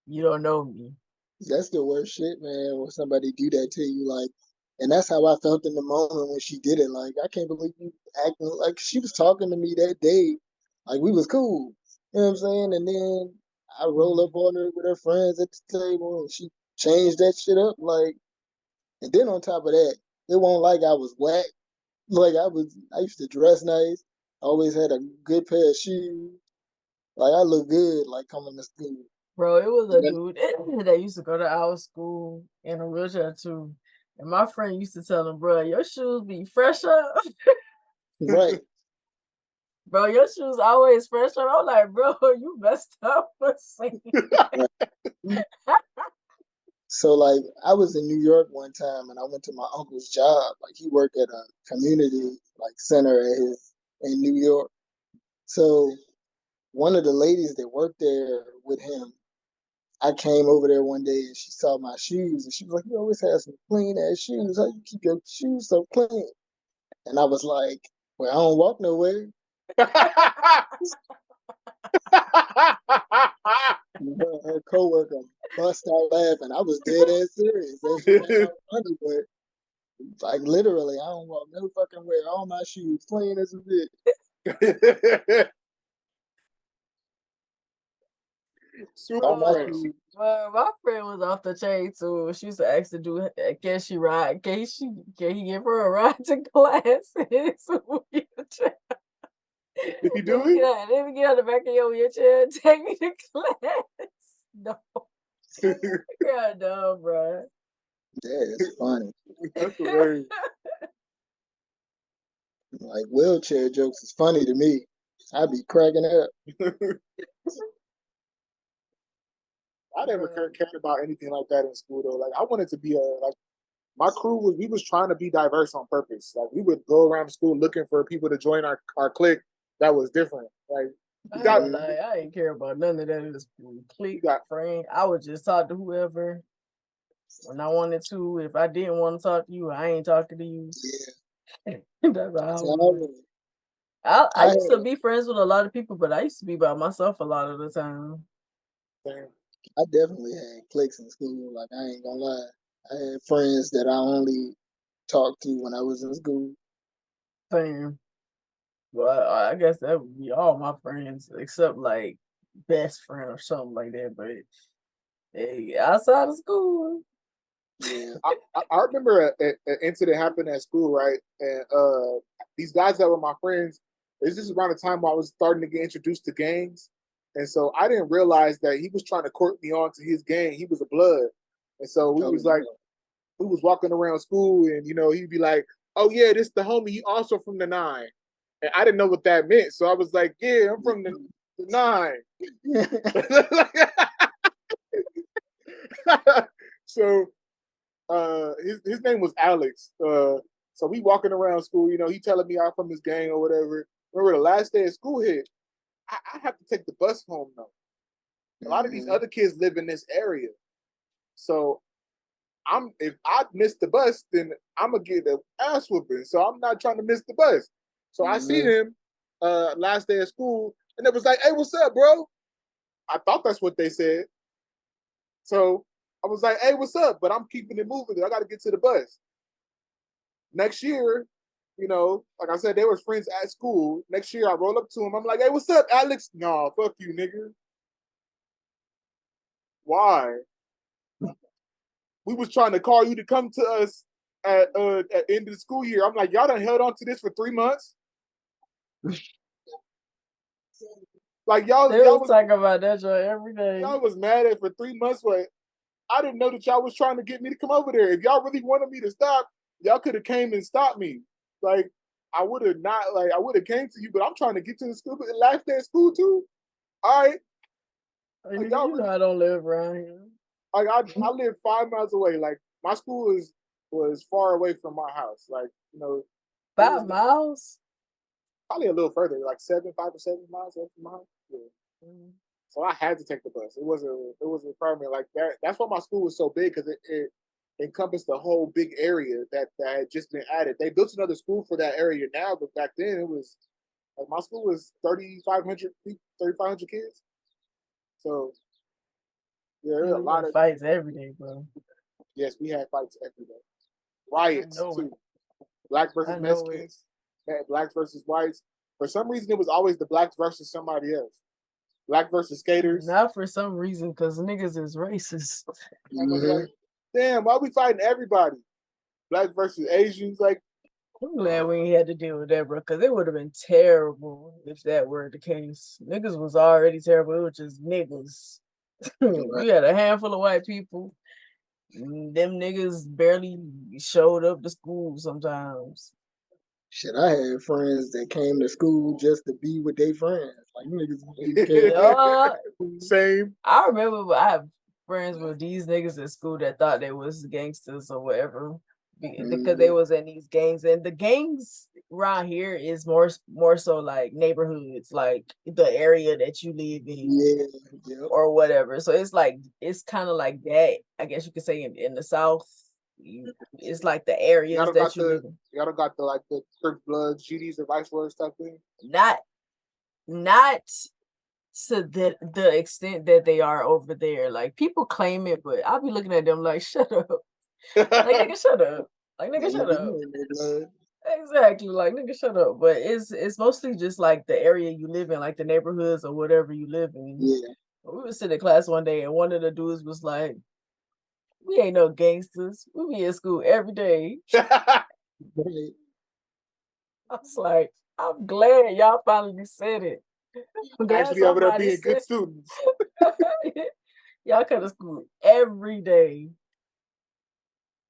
you don't know me. That's the worst shit, man. When somebody do that to you, like, and that's how I felt in the moment when she did it. Like, I can't believe you acting like she was talking to me that day, like we was cool. You know what I'm saying? And then I roll up on her with her friends at the table, and she changed that shit up. Like, and then on top of that, it won't like I was whack. Like I used to dress nice. Always had a good pair of shoes. Like I look good, like coming to school. Bro, it was a dude that used to go to our school in a wheelchair too. And my friend used to tell him, bro, your shoes be fresh up. Right. Bro, your shoes always fresh up. I'm like, bro, you messed up for saying Right. So like I was in New York one time and I went to my uncle's job. Like he worked at a community like center in New York. So one of the ladies that worked there with him, I came over there one day and she saw my shoes and she was like, "You always have some clean ass shoes. How you keep your shoes so clean?" And I was like, "Well, I don't walk nowhere." Her coworker bust out laughing. I was dead ass serious. And she came out running, but like literally, I don't walk no fucking where. All my shoes clean as a bitch. All my bro, shoes. my friend was off the chain too. She used to ask the dude, can she ride? Can he give her a ride to class? It's a wheelchair. Did he do it? Let me get on the back of your wheelchair and take me to class. No. God, no, bro. That is funny. That's hilarious. Like wheelchair jokes is funny to me. I be cracking up. I never cared about anything like that in school though. Like I wanted to be like my crew we was trying to be diverse on purpose. Like we would go around school looking for people to join our clique that was different. Like I ain't gonna lie, I ain't care about none of that in this clique, friend. I would just talk to whoever when I wanted to. If I didn't want to talk to you, I ain't talking to you. Yeah. That's how I used to be friends with a lot of people, but I used to be by myself a lot of the time. Damn. I definitely had cliques in school. Like I ain't gonna lie. I had friends that I only talked to when I was in school. Same. Well, I guess that would be all my friends except like best friend or something like that. But hey, outside of school, Yeah. I remember an incident happened at school, right? And these guys that were my friends, this is around the time when I was starting to get introduced to gangs. And so I didn't realize that he was trying to court me on to his gang. He was a blood. And so we was walking around school and he'd be like, "Oh yeah, this the homie, he also from the 9." And I didn't know what that meant. So I was like, "Yeah, I'm from the 9." So his name was Alex. So we walking around school, he telling me I'm from his gang or whatever. Remember the last day of school hit, I have to take the bus home though. A lot of these other kids live in this area. So if I miss the bus, then I'm gonna get an ass whooping. So I'm not trying to miss the bus. So I see him last day of school, and it was like, "Hey, what's up, bro?" I thought that's what they said. So I was like, "Hey, what's up?" But I'm keeping it moving. I got to get to the bus. Next year, you know, like I said, they were friends at school. Next year, I roll up to him. I'm like, "Hey, what's up, Alex?" "Nah, fuck you, nigga." "Why?" "We was trying to call you to come to us at the end of the school year." I'm like, "Y'all done held on to this for 3 months. Like They was talking about that joint every day. y'all was mad at for 3 months, but I didn't know that y'all was trying to get me to come over there. If y'all really wanted me to stop, y'all could have came and stopped me. Like I would have not, like I would have came to you, but I'm trying to get to the school. But last day at school too. All right, Hey, like nigga, y'all you know really, I don't live around here. like I live 5 miles away. Like my school was far away from my house. Like you know, it was 5 miles? probably a little further, like 5 or 7 miles away from my house. Yeah. Mm. So I had to take the bus. It was a requirement like that. That's why my school was so big because it encompassed the whole big area that had just been added. They built another school for that area now, but back then it was like my school was 3,500 kids. So yeah, there's a We lot got of fights every day, bro. yes, we had fights every day, I riots know it. too, black versus I know it. Mexicans, blacks versus whites. For some reason, it was always the blacks versus somebody else. Black versus skaters. Not for some reason, because niggas is racist. Like, damn, why we fighting everybody? Black versus Asians, like I'm glad we ain't had to deal with that, bro, because it would have been terrible if that were the case. Niggas was already terrible. It was just niggas. You had a handful of white people. Them niggas barely showed up to school sometimes. Shit, I had friends that came to school just to be with their friends. Like niggas didn't care. Yeah, same. I remember I have friends with these niggas at school that thought they was gangsters or whatever because they was in these gangs, and the gangs around here is more so like neighborhoods, like the area that you live in Yeah, yep. or whatever. So it's kind of like that. I guess you could say in the South, it's like the Y'all areas don't that got you the live in. y'all don't got the like the Crip Bloods, GDs, or Vice Lords type thing. Not to the extent that they are over there. Like people claim it, but I'll be looking at them like, shut up. Like nigga, shut up. Like nigga, shut up. Exactly. Like nigga, shut up. But it's mostly just like the area you live in, like the neighborhoods or whatever you live in. Yeah. We were sitting in class one day and one of the dudes was like, "We ain't no gangsters. We be in school every day." Right. I was like, I'm glad y'all finally said it. I'm glad Actually, over there somebody being good said students. y'all come to school every day.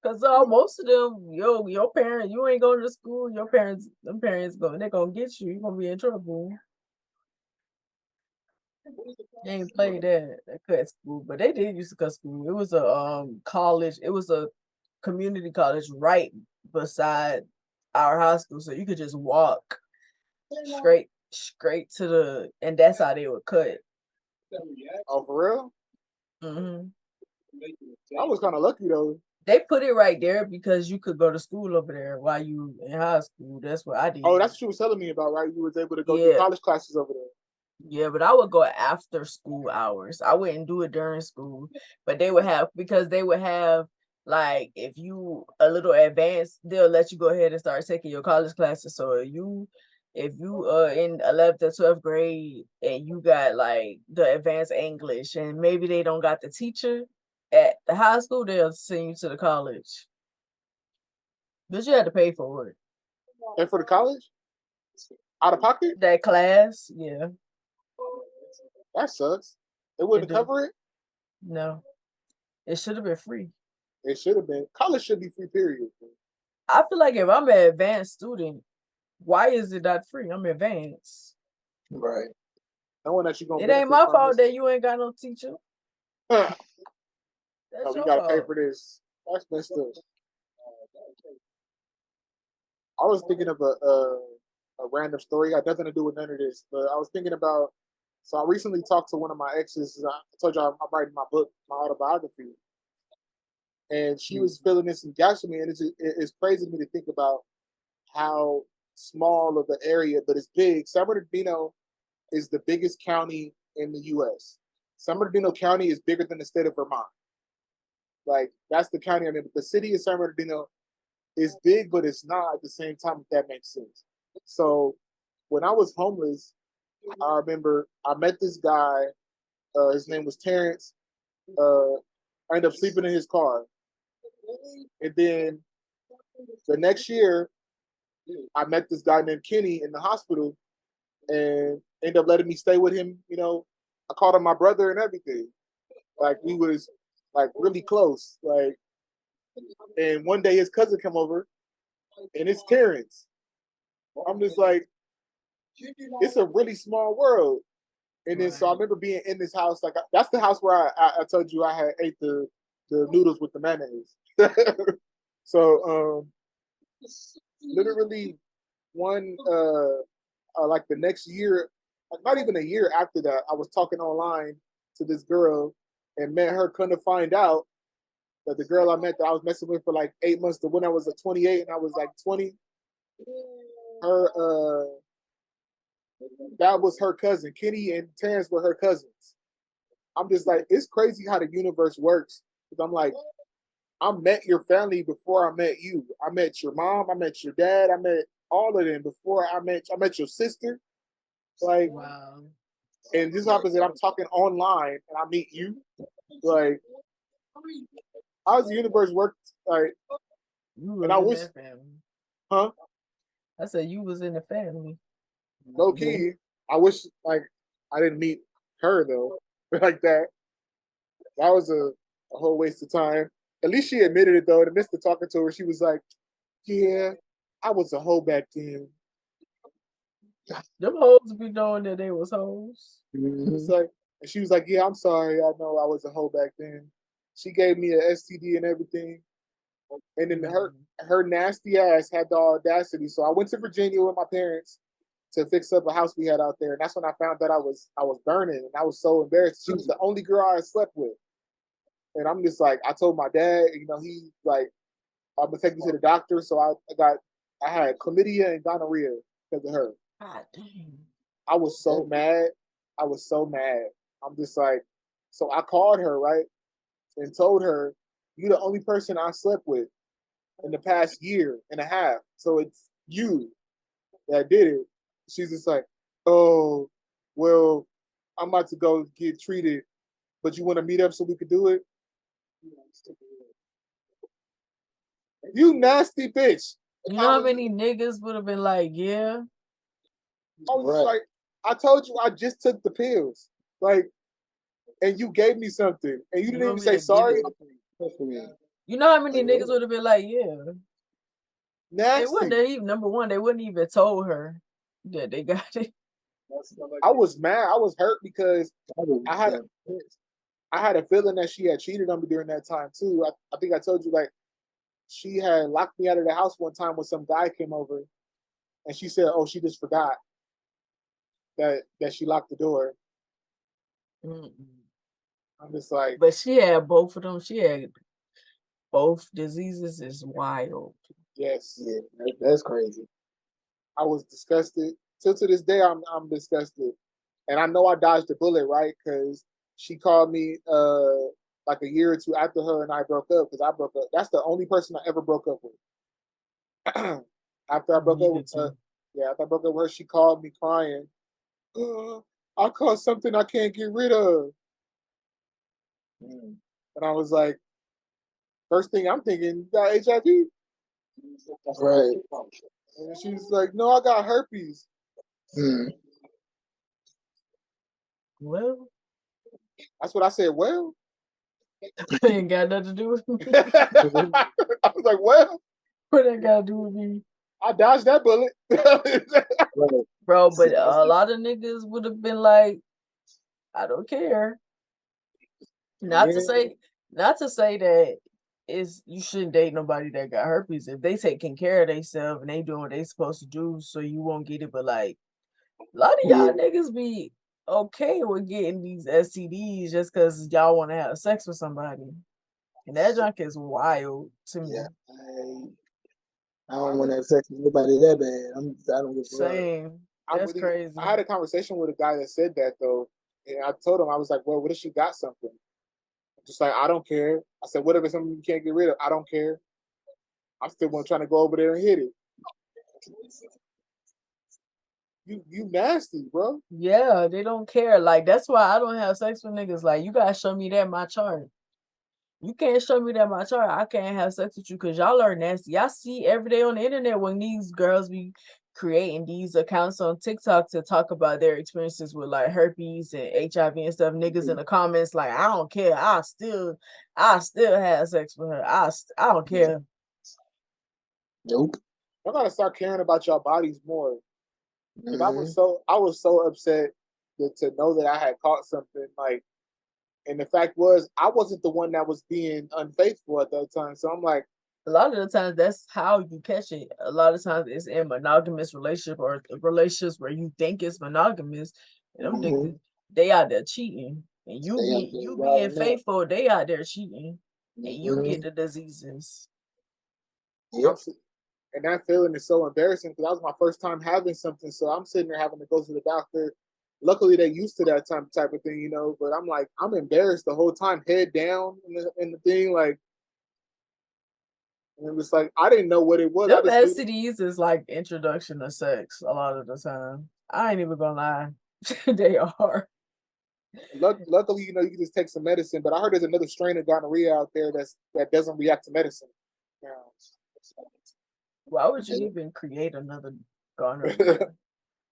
Cause most of them, your parents, you ain't going to school. Them parents they're gonna get you. You're gonna be in trouble. They ain't played that cut school, but they did used to cut school. It was a college. It was a community college right beside our high school, so you could just walk straight to and that's how they would cut. Oh, for real? Hmm I was kind of lucky though. They put it right there because you could go to school over there while you in high school. That's what I did. Oh, that's what you was telling me about, right? You was able to go do Yeah. college classes over there. Yeah, but I would go after school hours. I wouldn't do it during school, but because they would have like if you a little advanced, they'll let you go ahead and start taking your college classes. So if you in 11th or 12th grade and you got like the advanced English and maybe they don't got the teacher at the high school, they'll send you to the college. But you had to pay for it. And for the college, out of pocket, That class, yeah. that sucks. They wouldn't It cover it. No. It should have been free. It should have been. College should be free. Period. I feel like if I'm an advanced student, why is it not free? I'm advanced. Right. Knowing that you're gonna It ain't benefit my from fault this. that you ain't got no teacher. No, That's we your gotta pay fault. for this. That's messed up. I was thinking of a random story. Got nothing to do with none of this, but I was thinking about. So I recently talked to one of my exes. I told you I'm writing my book, my autobiography, and she was feeling this and gassing me, and it's crazy to me to think about how small of the area, but it's big. San Bernardino is the biggest county in the U.S. San Bernardino County is bigger than the state of Vermont. Like that's the county I'm in. The city of San Bernardino it's big, but it's not at the same time, if that makes sense. So when I was homeless, I remember I met this guy. His name was Terrence. I ended up sleeping in his car. And then the next year, I met this guy named Kenny in the hospital and ended up letting me stay with him. You know, I called him my brother and everything. Like we was like really close. Like, and one day his cousin come over and it's Terrence. I'm just like, it's a really small world. And then so I remember being in this house, like that's the house where I told you I had ate the noodles with the mayonnaise. So literally one like the next year, not even a year after that, I was talking online to this girl and met her. Couldn't find out that the girl I met that I was messing with for like 8 months, to when I was 28 and I was like 20, her that was her cousin. Kenny and Terrence were her cousins. I'm just like, it's crazy how the universe works. Because I'm like, I met your family before I met you. I met your mom. I met your dad. I met all of them before I met your sister. Like, Wow. and this happens that I'm talking online and I meet you. Like, how does the universe work? Like, You was and I in wish, that family. huh? I said you was in the family. Low key, I wish like I didn't meet her though, like that. That was a whole waste of time. At least she admitted it though. In the midst of talking to her, she was like, "Yeah, I was a hoe back then." Them hoes be knowing that they was hoes. It's like, and she was like, "Yeah, I'm sorry. I know I was a hoe back then." She gave me an STD and everything, and then her nasty ass had the audacity. So I went to Virginia with my parents to fix up a house we had out there, and that's when I found that I was burning, and I was so embarrassed. She was the only girl I had slept with, and I'm just like, I told my dad, you know, he like, I'm gonna take you to the doctor. So I had chlamydia and gonorrhea because of her. God dang. I was so mad. I was so mad. I'm just like, so I called her, right, and told her, "You the only person I slept with in the past year and a half. So it's you that did it." She's just like, "Oh, well, I'm about to go get treated, but you want to meet up so we could do it?" You nasty bitch. You know how many niggas would have been like, yeah? I was like, I told you I just took the pills. Like, and you gave me something. And you didn't even say sorry. You know how many niggas would have been like, yeah? Nasty. They wouldn't have even, number one, they wouldn't even told her that they got it. I was mad. I was hurt because I had a feeling that she had cheated on me during that time too. I think I told you, like, she had locked me out of the house one time when some guy came over, and she said, "Oh, she just forgot that she locked the door." Mm-mm. I'm just like, but she had both of them. She had both diseases. Is wild. Yes, yeah, that's crazy. I was disgusted. Till to this day, I'm disgusted, and I know I dodged the bullet, right? Because she called me like a year or two after her and I broke up, because I broke up. That's the only person I ever broke up with. After I broke up with her, yeah, after I broke up with her, she called me crying. I caught something I can't get rid of. And I was like, first thing I'm thinking, you got HIV? Right. And she was like, no, I got herpes. Well, that's what I said. Well, ain't got nothing to do with me. I was like, well, what that got to do with me? I dodged that bullet. Bro, but a lot of niggas would have been like, I don't care. Not to say that is you shouldn't date nobody that got herpes if they taking care of themselves and they doing what they supposed to do, so you won't get it. But like a lot of y'all niggas be okay with getting these STDs just because y'all want to have sex with somebody, and that junk is wild to me. Yeah, I don't want to have sex with nobody that bad. I don't give a fuck. Same. That's crazy. I had a conversation with a guy that said that though, and I told him, I was like, well, what if she got something? Just like, I don't care. I said, what if it's something you can't get rid of? I don't care. I still want trying to go over there and hit it. You nasty, bro. Yeah, they don't care. Like, that's why I don't have sex with niggas. Like, you gotta show me that my chart. You can't show me that my chart. I can't have sex with you because y'all are nasty. Y'all see every day on the internet when these girls be creating these accounts on TikTok to talk about their experiences with like herpes and HIV and stuff. Niggas in the comments like, I don't care. I still have sex with her. I don't care. Nope. I gotta start caring about y'all bodies more. Because I was so upset to know that I had caught something. Like, and the fact was, I wasn't the one that was being unfaithful at that time. So I'm like, a lot of the times that's how you catch it. A lot of times it's in monogamous relationship or relationships where you think it's monogamous, and them niggas, they out there cheating, and you being faithful, they out there cheating, and you get the diseases. Yep. And that feeling is so embarrassing because that was my first time having something. So I'm sitting there having to go to the doctor. Luckily, they're used to that type of thing, you know. But I'm like, I'm embarrassed the whole time, head down in the thing, like. And it was like I didn't know what it was. Them STDs is like introduction to sex a lot of the time. I ain't even gonna lie, they are. Luckily, you know, you can just take some medicine. But I heard there's another strain of gonorrhea out there that doesn't react to medicine. Now, why would you even create another gonorrhea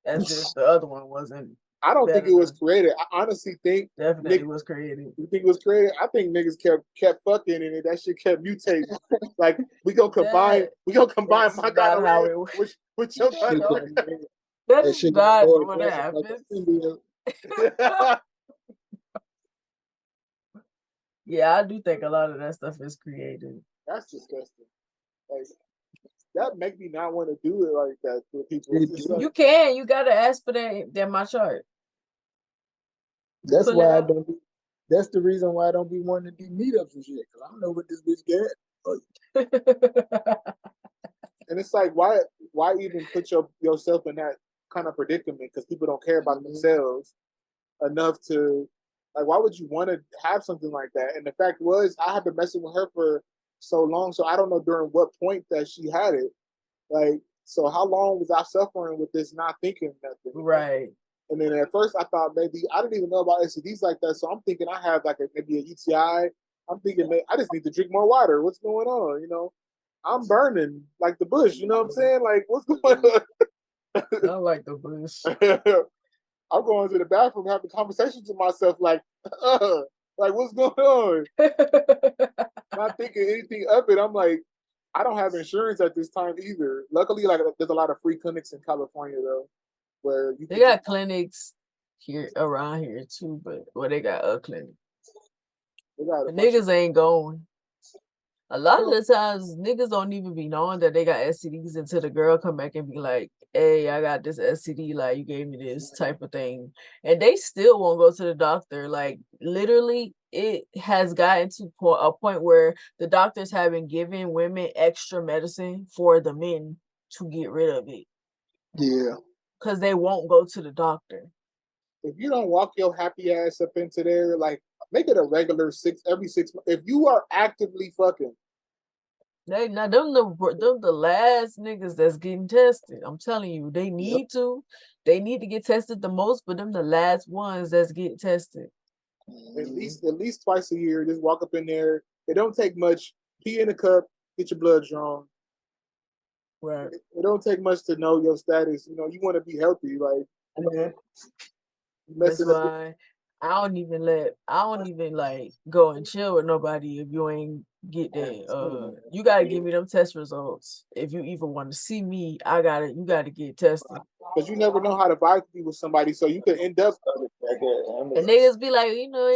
as if the other one wasn't? I don't think it was created. I honestly think definitely was created. You think it was created? I think niggas kept fucking and that shit kept mutating. Like we gonna combine my gonorrhea with your gonorrhea. That's not what happens. Yeah, I do think a lot of that stuff is created. That's disgusting. Like, that make me not want to do it like that for people. You can. You gotta ask for that my chart. That's why I don't. That's the reason why I don't be wanting to do meetups and shit. Cause I don't know what this bitch get. And it's like, why even put yourself in that kind of predicament? Because people don't care about themselves enough to, like, why would you want to have something like that? And the fact was, I have been messing with her for so long, so I don't know during what point that she had it. Like, so how long was I suffering with this, not thinking nothing? Right. And then at first I thought maybe I didn't even know about STDs like that, so I'm thinking I have like maybe a UTI. I'm thinking I just need to drink more water. What's going on? You know, I'm burning like the bush. You know what I'm saying? Like, what's going on? I like the bush. I'm going to the bathroom having conversations with myself like what's going on? Not thinking anything of it. I'm like, I don't have insurance at this time either. Luckily, like there's a lot of free clinics in California though, where they got clinics here around here too, but they got a clinic. The niggas ain't going. A lot of the times, niggas don't even be knowing that they got STDs until the girl come back and be like, hey, I got this STD, like, you gave me this type of thing. And they still won't go to the doctor. Like, literally, it has gotten to a point where the doctors have been giving women extra medicine for the men to get rid of it. Yeah. Because they won't go to the doctor. If you don't walk your happy ass up into there, like, make it a regular every 6 months. If you are actively fucking, them the last niggas that's getting tested. I'm telling you, they need to get tested the most, but them the last ones that's getting tested. At least twice a year, just walk up in there. It don't take much. Pee in a cup, get your blood drawn. Right. It don't take much to know your status. You know, you want to be healthy, like. That's why I don't even like go and chill with nobody if you ain't get that. You gotta give me them test results. If you even want to see me, you gotta get tested. Because you never know how to vibe with somebody, so you could end up. And niggas be like, you know,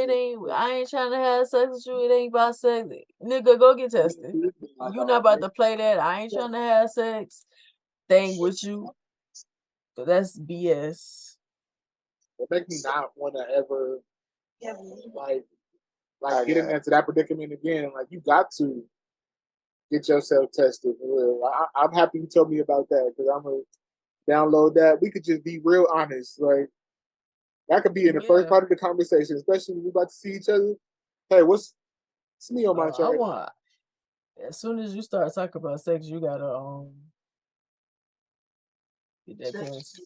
I ain't trying to have sex with you. It ain't about sex. Nigga, go get tested. You not about to play that. I ain't trying to have sex thing with you. So that's BS. It makes me not want to ever like get into that predicament again. Like, you got to get yourself tested for real. I'm happy you told me about that because I'm gonna download that. We could just be real honest. Like, that could be in the first part of the conversation, especially when we're about to see each other. Hey, what's me on my chart? As soon as you start talking about sex, you gotta get that test.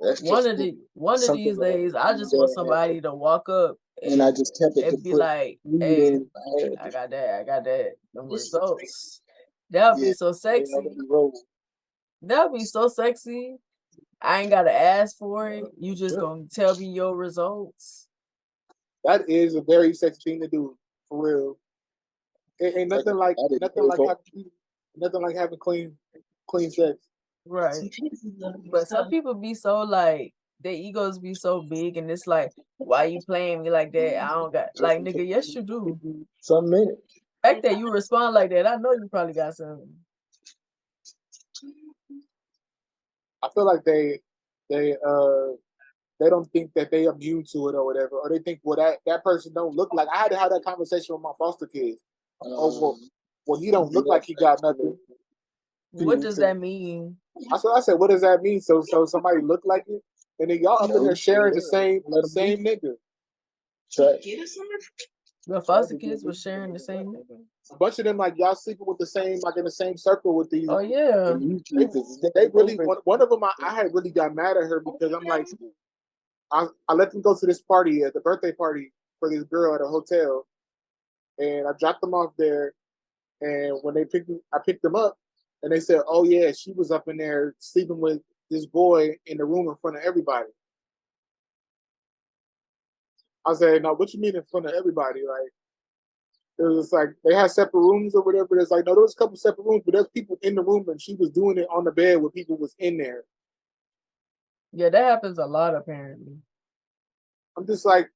That's One just of these something days, I just want that somebody to walk up and I just kept it to and be put like, weed "Hey, in my head. I got that. Them results. That would Yeah, be so they sexy. already rolled. That would be so sexy. I ain't gotta ask for it. You just gonna tell me your results." That is a very sexy thing to do, for real. It ain't Like, nothing like I didn't nothing pay like for. having clean sex. Right. But some people be so like their egos be so big, and it's like, why you playing me like that? I don't got like, nigga. Yes, you do. Some minutes. The fact that you respond like that, I know you probably got something. I feel like they don't think that they immune to it or whatever, or they think, well, that person don't look like. I had to have that conversation with my foster kids. Well, he don't look like he got nothing. What does that mean? I said, what does that mean? So somebody look like it, and then y'all up in there sharing the same nigga. Your foster kids were sharing the same nigga. A bunch of them, like, y'all sleeping with the same, like, in the same circle with these. Oh yeah. They really, one of them, I had really got mad at her because I'm like, I let them go to this party, at the birthday party for this girl at a hotel, and I dropped them off there. And when I picked them up, and they said, "Oh yeah, she was up in there sleeping with this boy in the room in front of everybody." I said, "No, what you mean in front of everybody? Like, it was like they had separate rooms or whatever." It's like, no, there was a couple separate rooms, but there's people in the room, and she was doing it on the bed where people was in there. Yeah, that happens a lot apparently. I'm just like,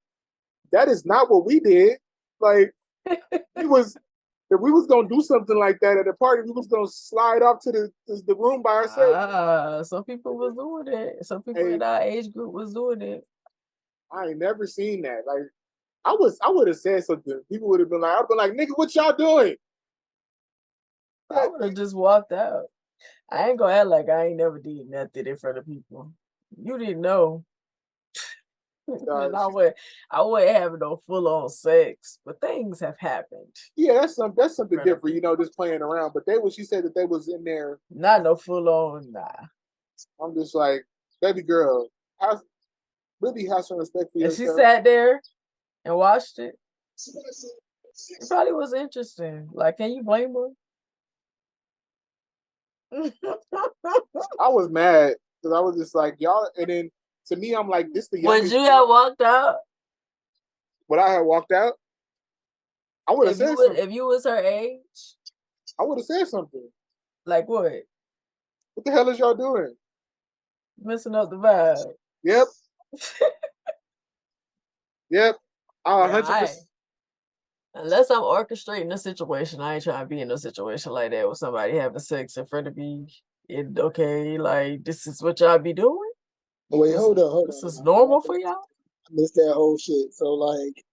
that is not what we did. Like, if we was gonna do something like that at a party, we was gonna slide off to the room by ourselves. Some people was doing it. Some people Hey, in our age group was doing it. I ain't never seen that. Like, I would have said something. People would have been like, I'd been like, nigga, what y'all doing? I would have just walked out. I ain't gonna act like I ain't never did nothing in front of people. You didn't know. I wouldn't have no full on sex, but things have happened. Yeah, that's something different, you know, just playing around. But she said that they was in there. Not no full on, nah. I'm just like, baby girl, really have some respect for yourself. And she sat there and watched it. It probably was interesting. Like, can you blame her? I was mad because I was just like, y'all, and then to me, I'm like, this the youngest. Would you have walked out? Would I have walked out? I would have said something. If you was her age? I would have said something. Like what? What the hell is y'all doing? Messing up the vibe. Yep. Yep. 100%. Unless I'm orchestrating a situation, I ain't trying to be in a situation like that with somebody having sex in front of me. Okay, like, this is what y'all be doing? Wait, hold on. This is normal for y'all? I missed that whole shit. So, like,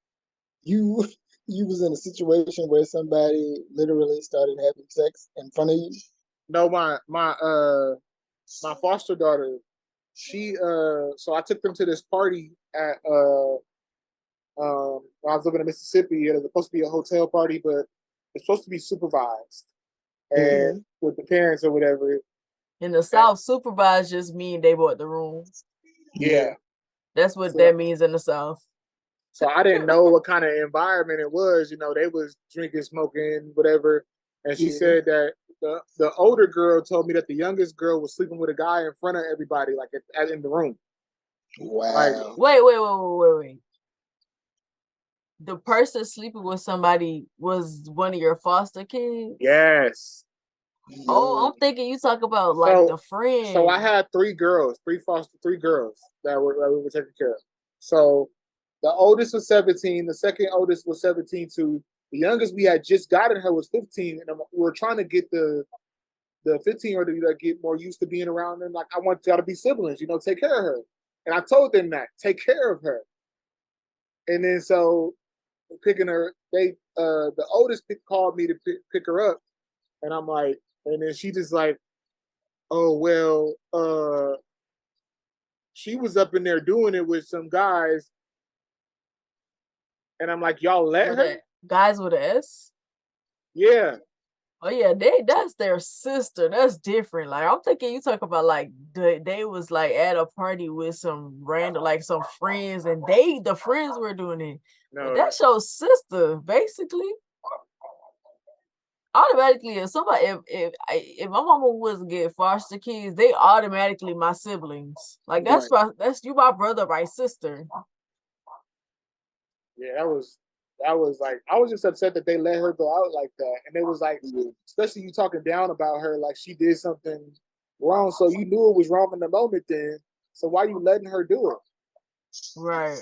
you was in a situation where somebody literally started having sex in front of you? No, my foster daughter, she so I took them to this party at when I was living in Mississippi. It was supposed to be a hotel party, but it's supposed to be supervised and with the parents or whatever. In the South, supervised just mean they bought the room. Yeah. That's what that means in the South. So I didn't know what kind of environment it was. You know, they was drinking, smoking, whatever. And she said that the older girl told me that the youngest girl was sleeping with a guy in front of everybody, like in the room. Wow. Like, wait. The person sleeping with somebody was one of your foster kids? Yes. Oh, I'm thinking you talk about like the friend. So I had three girls that we were taking care of. So the oldest was 17, the second oldest was 17 too. The youngest we had just gotten her was 15, and we were trying to get the 15-year-old to get more used to being around them. Like, I want y'all to be siblings, you know, take care of her. And I told them that, take care of her. And then so picking her, the oldest called me to pick her up, and I'm like, and then she just like, oh well, she was up in there doing it with some guys, and I'm like, y'all let her? Guys with an S? Yeah. Oh yeah, that's their sister. That's different. Like I'm thinking you talk about like they was like at a party with some random like some friends and the friends were doing it. But No, no. that's your sister, basically. Automatically, if somebody if my mama was to get foster kids, they automatically my siblings. Like Right. that's you my brother, my sister. Yeah, that was like I was just upset that they let her go out like that. And it was like, Yeah. especially you talking down about her like she did something wrong. So you knew it was wrong in the moment then. So why you letting her do it? Right.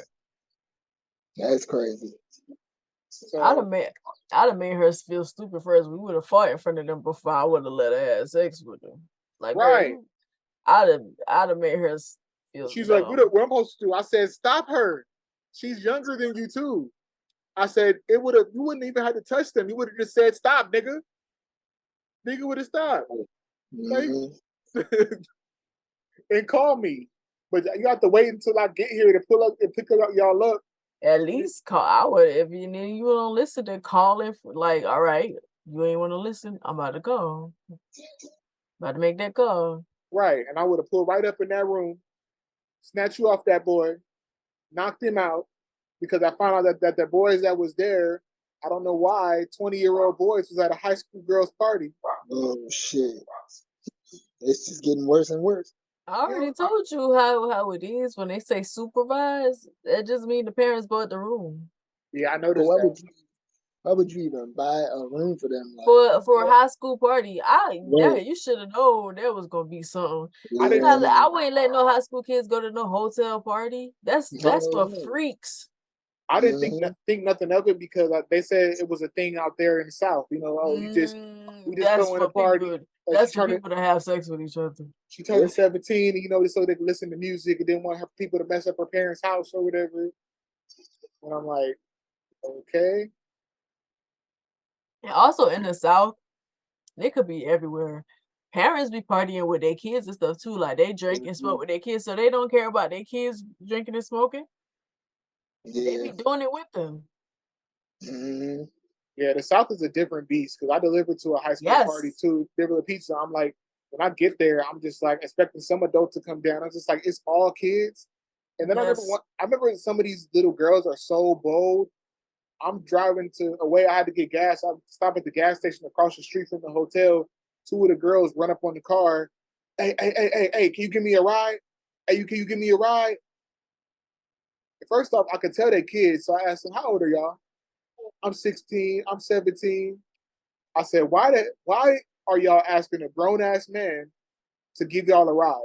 That's crazy. I'd have So made I'd have made her feel stupid first. We would have fought in front of them before I would have let her have sex with them. Like, girl, right. you I'd have made her feel She's like, dumb. what am I supposed to do? I said, stop her. She's younger than you too. I said, you wouldn't even have to touch them. You would have just said, stop, nigga. Nigga would have stopped. Like, Mm-hmm. and call me. But you have to wait until I get here to pull up and pick up y'all up. At least call. I would if you don't listen to calling for like, all right, you ain't want to listen. I'm about to go. About to make that call. Right. And I would have pulled right up in that room, snatched you off that boy, knocked him out, because I found out that the boys that was there, I don't know why, 20-year-old boys was at a high school girls party. Oh shit. It's just getting worse and worse. I already told you how it is when they say supervise. That just mean the parents bought the room. Yeah, I But noticed that. why would you even buy a room for them? Like, For a high school party. right. You should have known there was gonna be something. I I'm didn't not Yeah. I wouldn't let no high school kids go to no hotel party. That's Hell for no. freaks. I didn't Mm-hmm. think nothing of it because they said it was a thing out there in the South. Oh, we just That's throwing a for party. people. That's for Turned people to have sex with each other. she turned 17, so they could listen to music and didn't want her people to mess up her parents' house or whatever. And I'm like, okay, And also in the South, they could be everywhere. Parents be partying with their kids and stuff too. Like they drink and Mm-hmm. smoke with their kids, so they don't care about their kids drinking and smoking. They Yeah. be doing it with them. Mm-hmm. yeah, the South is a different beast because I delivered to a high school party Yes. too, delivered a pizza. I'm like, when I get there, I'm just like expecting some adult to come down. I'm just like, it's all kids. And then Yes. I remember some of these little girls are so bold. I'm driving to away. I had to get gas. I stop at the gas station across the street from the hotel. Two of the girls run up on the car. Hey, can you give me a ride? Hey, can you give me a ride? First off, I could tell they kids. So I asked them, how old are y'all? I'm 16. I'm 17. I said, why are y'all asking a grown ass man to give y'all a ride?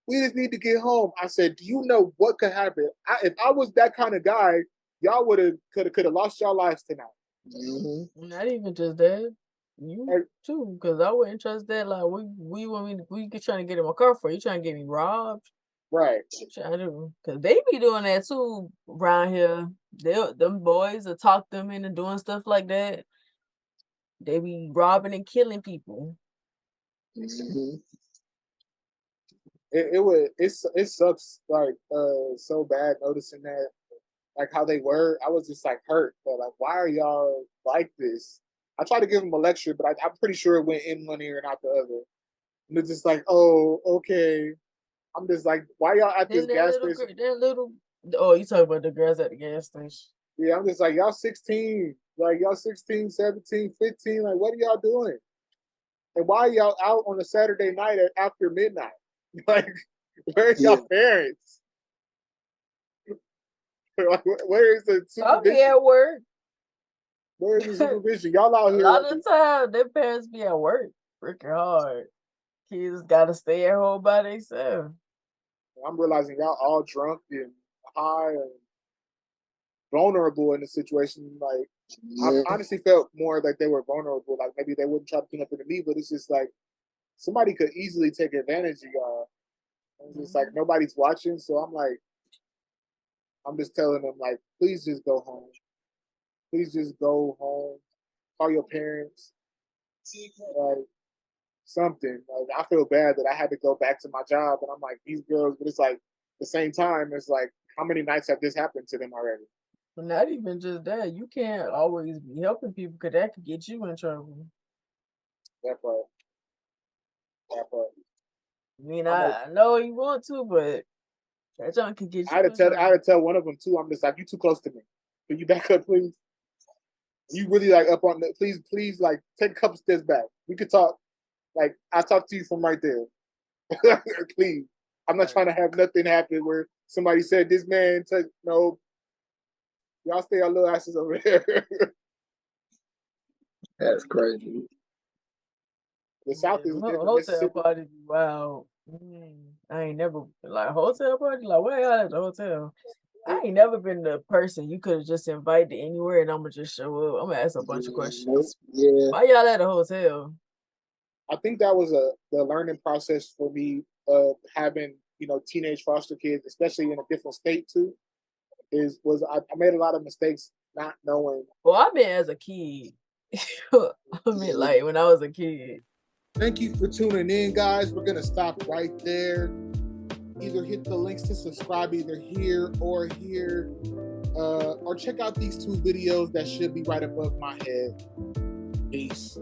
We just need to get home. I said, do you know what could happen? If I was that kind of guy, y'all could have lost your lives tonight. Mm-hmm. Not even just that. You And, too, because I wouldn't trust that. Like we trying to get in my car for you trying to get me robbed. right. Trying to, cause they be doing that too around here. Them boys will talk them into doing stuff like that. They be robbing and killing people. Mm-hmm. It sucks like so bad noticing that like how they were. I was just like hurt, but like why are y'all like this? I tried to give them a lecture, but I'm pretty sure it went in one ear and out the other. And it's just like, oh, okay. I'm just like, why y'all at this Then gas station? that little. Oh, you talking about the girls at the gas station? Yeah, I'm just like, y'all 16, like y'all 16, 17, 15. Like, what are y'all doing? And why are y'all out on a Saturday night after midnight? Like, where are Yeah. y'all parents? Like, where is the I'll be supervision? at work. Where is the supervision? Y'all out A here lot like of the time, their parents be at work, working hard. Kids gotta stay at home by themselves. I'm realizing y'all all drunk and high and vulnerable in the situation. Like I Yeah. honestly felt more like they were vulnerable. Like maybe they wouldn't try to do nothing to me, but it's just like somebody could easily take advantage of y'all. And it's just like Mhm. nobody's watching, so I'm just telling them like, please just go home. Please just go home. Call your parents. Like something. Like I feel bad that I had to go back to my job, and I'm like these girls, but it's like at the same time, it's like how many nights have this happened to them already? Not even just that. You can't always be helping people because that could get you in trouble. That part. That part. I mean, I'm like, I know you want to, but that junk can get you in I had trouble. to tell one of them too. I'm just like, you too close to me. Can you back up, please? You really like up on the, please, like take a couple steps back. We could talk. Like I talk to you from right there. Please. I'm not trying to have nothing happen where somebody said this man took no. Y'all stay our little asses over there. That's crazy. The South is different. Hotel Mississippi. party be wild. I ain't never like hotel party. Like where y'all at the hotel? I ain't never been the person you could have just invited anywhere and I'm gonna just show up. I'm gonna ask a bunch of questions. Yeah. Why y'all at a hotel? I think that was the learning process for me of having teenage foster kids, especially in a different state too. I made a lot of mistakes not knowing. Well, I've been as a kid. I mean, like when I was a kid. Thank you for tuning in, guys. We're gonna stop right there. Either hit the links to subscribe either here or here, or check out these two videos that should be right above my head. Peace.